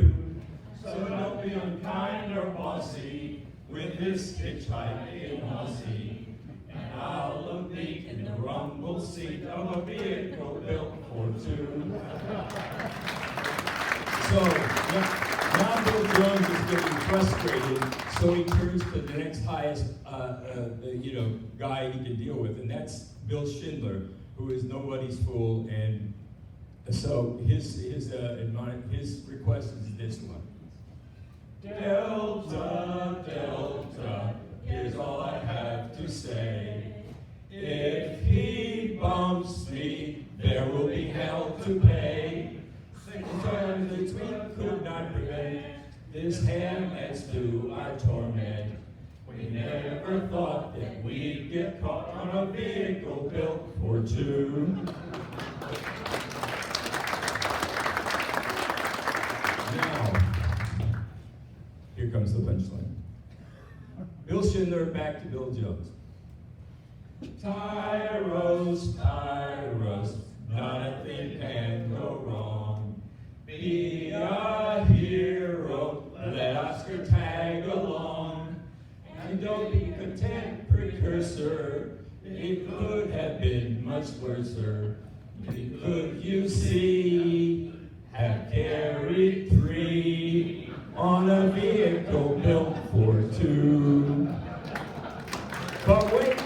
So don't be unkind or bossy with this hitchhiking Aussie. And I'll look neat in the rumble seat of a vehicle built for two. So now Bill Jones is getting frustrated, so he turns to the next highest guy he can deal with, and that's Bill Schindler, who is nobody's fool. And so his request is this one. Delta, here's all I have to say. If he bumps me, there will be hell to pay. 6 times we could not prevent this ham adds to our torment. We never thought that we'd get caught on a vehicle built for two. Now, here comes the punchline. Bill Schindler back to Bill Jones. Tyros, nothing can go wrong. Be a hero, let Oscar tag along. And don't be content, precursor, it could have been much worser. Could you see, have carried 3 on a vehicle built for 2. But wait,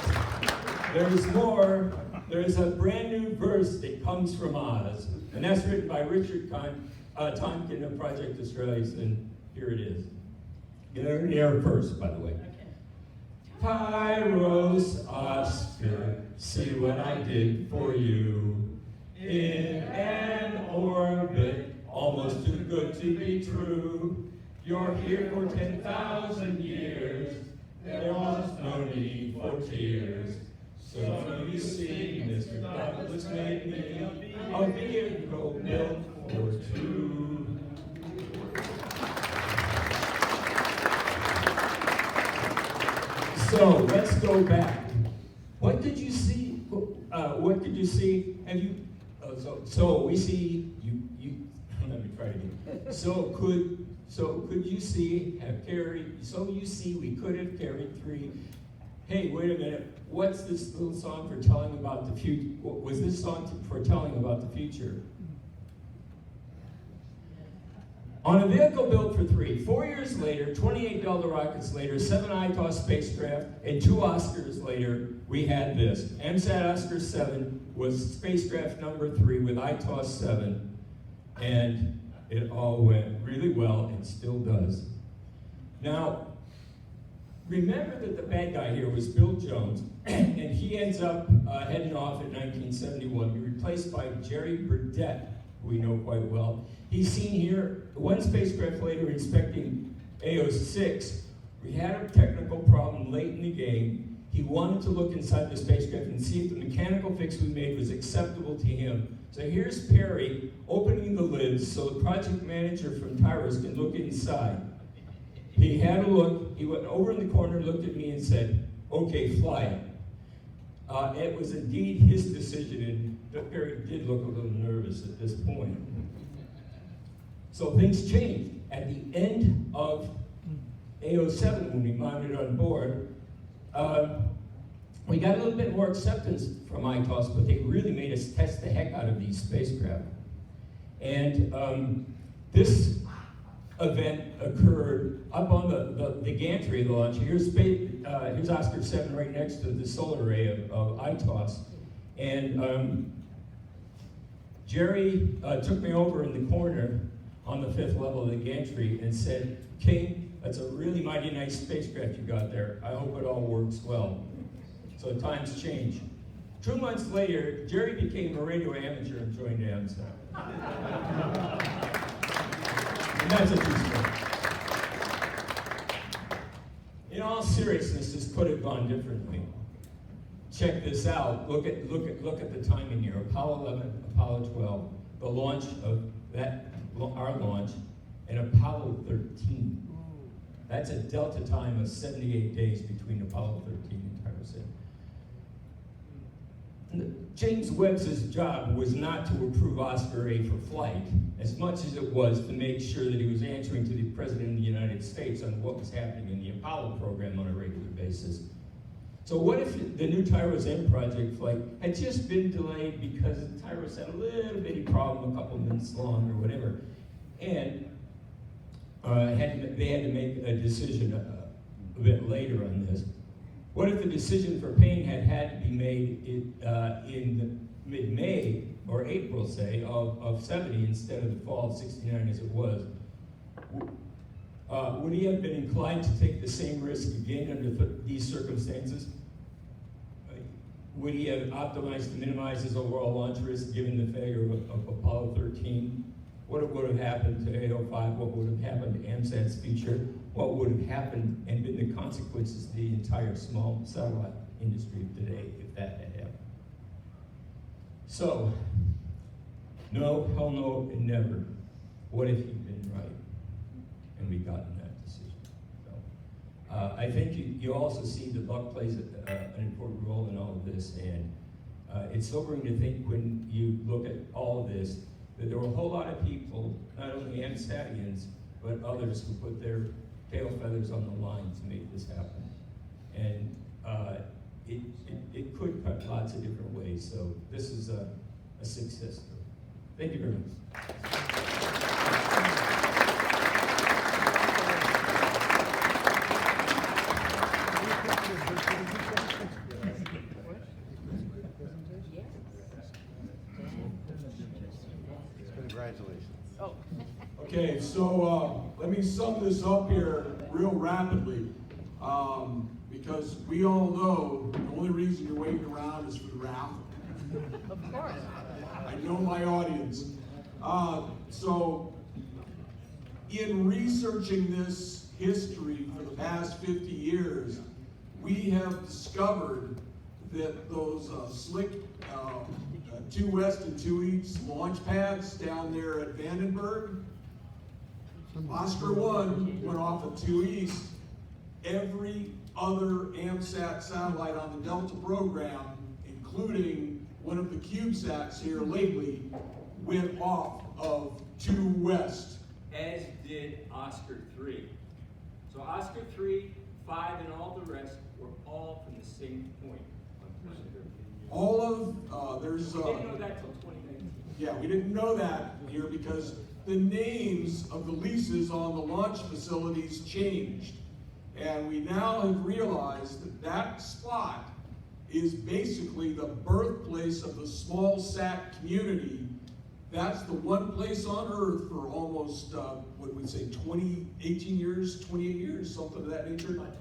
there's more. There's a brand new verse that comes from Oz, and that's written by Richard Tonkin of Project Australis, and here it is. Get it in the air first, by the way. Tyros, Oscar, see what I did for you. In an orbit, almost too good to be true. You're here for 10,000 years. There was no need for tears. So you see, Mr. Douglas made me a vehicle built for 2. So let's go back. What did you see? What did you see? Have you? So we see you. Let me try it again. So could you see have carried? So you see, we could have carried 3. Hey, wait a minute. What's this little song for telling about the future? Was this song for telling about the future? On a vehicle built for 3, 4 years later, $28 rockets later, 7 ITOS spacecraft, and 2 Oscars later, we had this. AMSAT Oscar 7 was spacecraft number 3 with ITOS 7, and it all went really well and still does. Now, remember that the bad guy here was Bill Jones, and he ends up heading off in 1971, replaced by Jerry Burdett, who we know quite well. He's seen here 1 spacecraft later inspecting AO6. We had a technical problem late in the game. He wanted to look inside the spacecraft and see if the mechanical fix we made was acceptable to him. So here's Perry opening the lids so the project manager from Tyros can look inside. He had a look, he went over in the corner, looked at me and said, "Okay, fly it." It was indeed his decision, and Perry did look a little nervous at this point. So things changed. At the end of AO7, when we mounted on board, we got a little bit more acceptance from ITOS, but they really made us test the heck out of these spacecraft. And this event occurred up on the gantry launch. Here's Oscar 7 right next to the solar array of ITOS. And Jerry took me over in the corner on the 5th level of the gantry and said, "King, that's a really mighty nice spacecraft you got there. I hope it all works well." So times change. 2 months later, Jerry became a radio amateur and joined AMSAT. And that's a true story. In all seriousness, this could have gone differently. Check this out. Look at the timing here. Apollo 11, Apollo 12, the launch of our launch, and Apollo 13. That's a delta time of 78 days between Apollo 13 and Tyros. James Webb's job was not to approve Oscar A for flight, as much as it was to make sure that he was answering to the President of the United States on what was happening in the Apollo program on a regular basis. So what if the new Tyros M project flight had just been delayed because Tyros had a little bitty problem, a couple minutes long or whatever, and they had to make a decision a bit later on this. What if the decision for paying had to be made in mid-May or April, say, of 70 instead of the fall of 69 as it was? Would he have been inclined to take the same risk again under these circumstances? Would he have optimized to minimize his overall launch risk given the failure of Apollo 13? What would have happened to 805? What would have happened to AMSAT's future? What would have happened and been the consequences to the entire small satellite industry of today if that had happened? So, no, hell no, and never. What if he'd been right and we'd gotten that decision? So, I think you also see that luck plays an important role in all of this, and it's sobering to think when you look at all of this that there were a whole lot of people, not only AMSATians, but others who put their tail feathers on the line to make this happen. And it could cut lots of different ways, so this is a success story. Thank you very much. Congratulations. Okay, so let me sum this up here real rapidly, because we all know the only reason you're waiting around is for the raffle. Of course. I know my audience. So in researching this history for the past 50 years, we have discovered that those slick 2 West and 2 East launch pads down there at Vandenberg, Oscar 1 went off at 2 East. Every other AMSAT satellite on the Delta program, including one of the CubeSats here lately, went off of 2 West. as did Oscar 3. So Oscar 3, 5, and all the rest were all from the same point on planet Earth. All of, there's... We didn't know that till 2019. Yeah, we didn't know that here because the names of the leases on the launch facilities changed. And we now have realized that that spot is basically the birthplace of the small sat community. That's the one place on Earth for almost, what would we say, 18 years, 28 years, something of that nature? About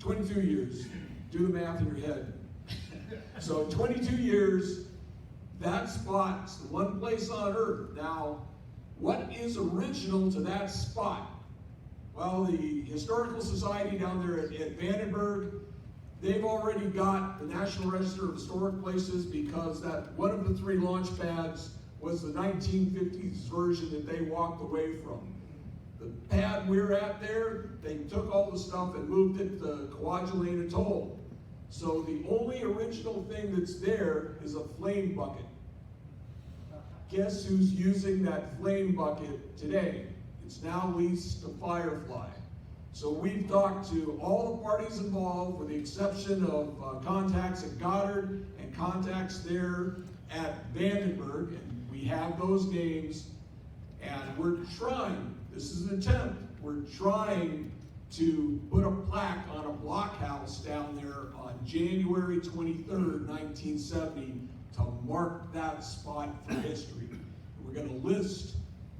22 years. 22 years. Do the math in your head. So 22 years, that spot's the one place on Earth. Now, what is original to that spot? Well, the Historical Society down there at Vandenberg, they've already got the National Register of Historic Places because that one of the 3 launch pads was the 1950s version that they walked away from. The pad we're at there, they took all the stuff and moved it to Kwajalein Atoll. So the only original thing that's there is a flame bucket. Guess who's using that flame bucket today? It's now leased to Firefly. So we've talked to all the parties involved with the exception of contacts at Goddard and contacts there at Vandenberg, and we have those names, and we're trying, this is an attempt, we're trying to put a plaque on a blockhouse down there on January 23rd, 1970 to mark that spot for history. We're going to list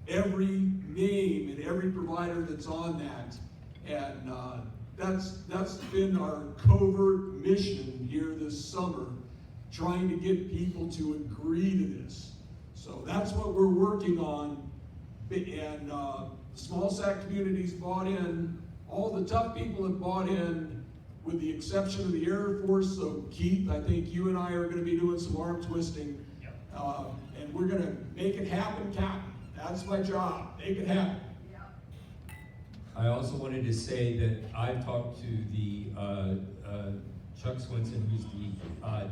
every name and every provider that's on that, and that's been our covert mission here this summer, trying to get people to agree to this. So that's what we're working on, and the small SAC communities bought in. All the tough people have bought in, with the exception of the Air Force. So Keith, I think you and I are going to be doing some arm twisting, and we're going to make it happen, Captain. That's my job. Make it happen. I also wanted to say that I've talked to the Chuck Swinson, who's the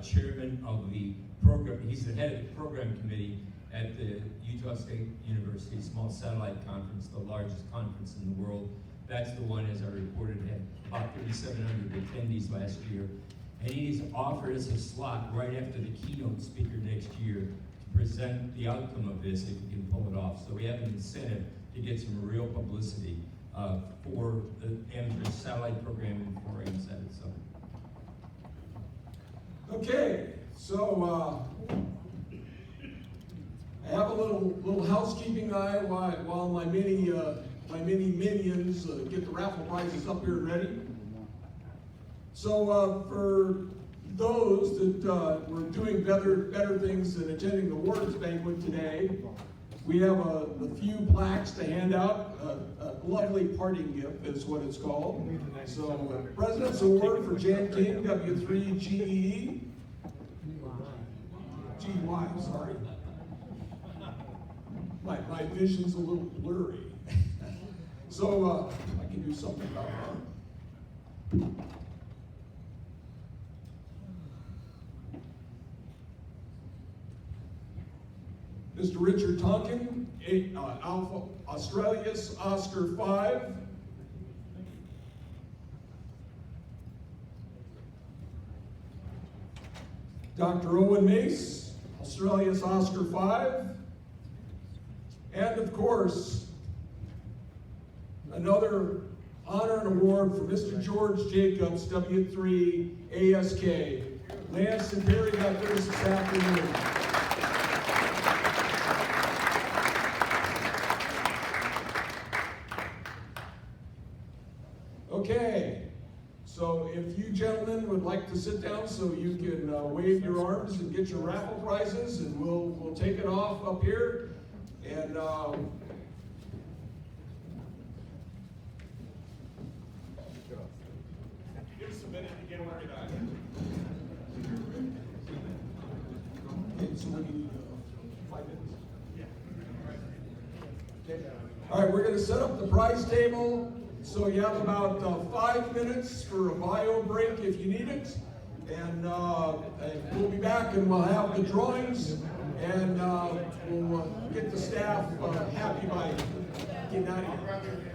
chairman of the program. He's the head of the program committee at the Utah State University Small Satellite Conference, the largest conference in the world. That's the one, as I reported, had about 3,700 attendees last year. And he's offered us a slot right after the keynote speaker next year to present the outcome of this, if we can pull it off. So we have an incentive to get some real publicity for the amateur satellite program and for AMSAT itself. Okay, so I have a little housekeeping eye while my mini minions get the raffle prizes up here ready. So for those that were doing better things than attending the awards banquet today, we have a few plaques to hand out. A lovely parting gift is what it's called. So President's Award for Jan King, W3GE. GY, sorry. My vision's a little blurry. So I can do something about that. Mr. Richard Tonkin, Alpha Australis-OSCAR 5. Dr. Owen Mace, Australis-OSCAR 5. And of course, another honor and award for Mr. George Jacobs, W3 ASK. Lance and Perry got theirs this afternoon. Okay, so if you gentlemen would like to sit down so you can wave your arms and get your raffle prizes, and we'll take it off up here. And give us a minute to get organized. Okay, so we need 5 minutes. Yeah. Okay. All right, we're going to set up the prize table. So you have about 5 minutes for a bio break if you need it. And we'll be back and we'll have the drawings And we'll get the staff happy by getting out of here.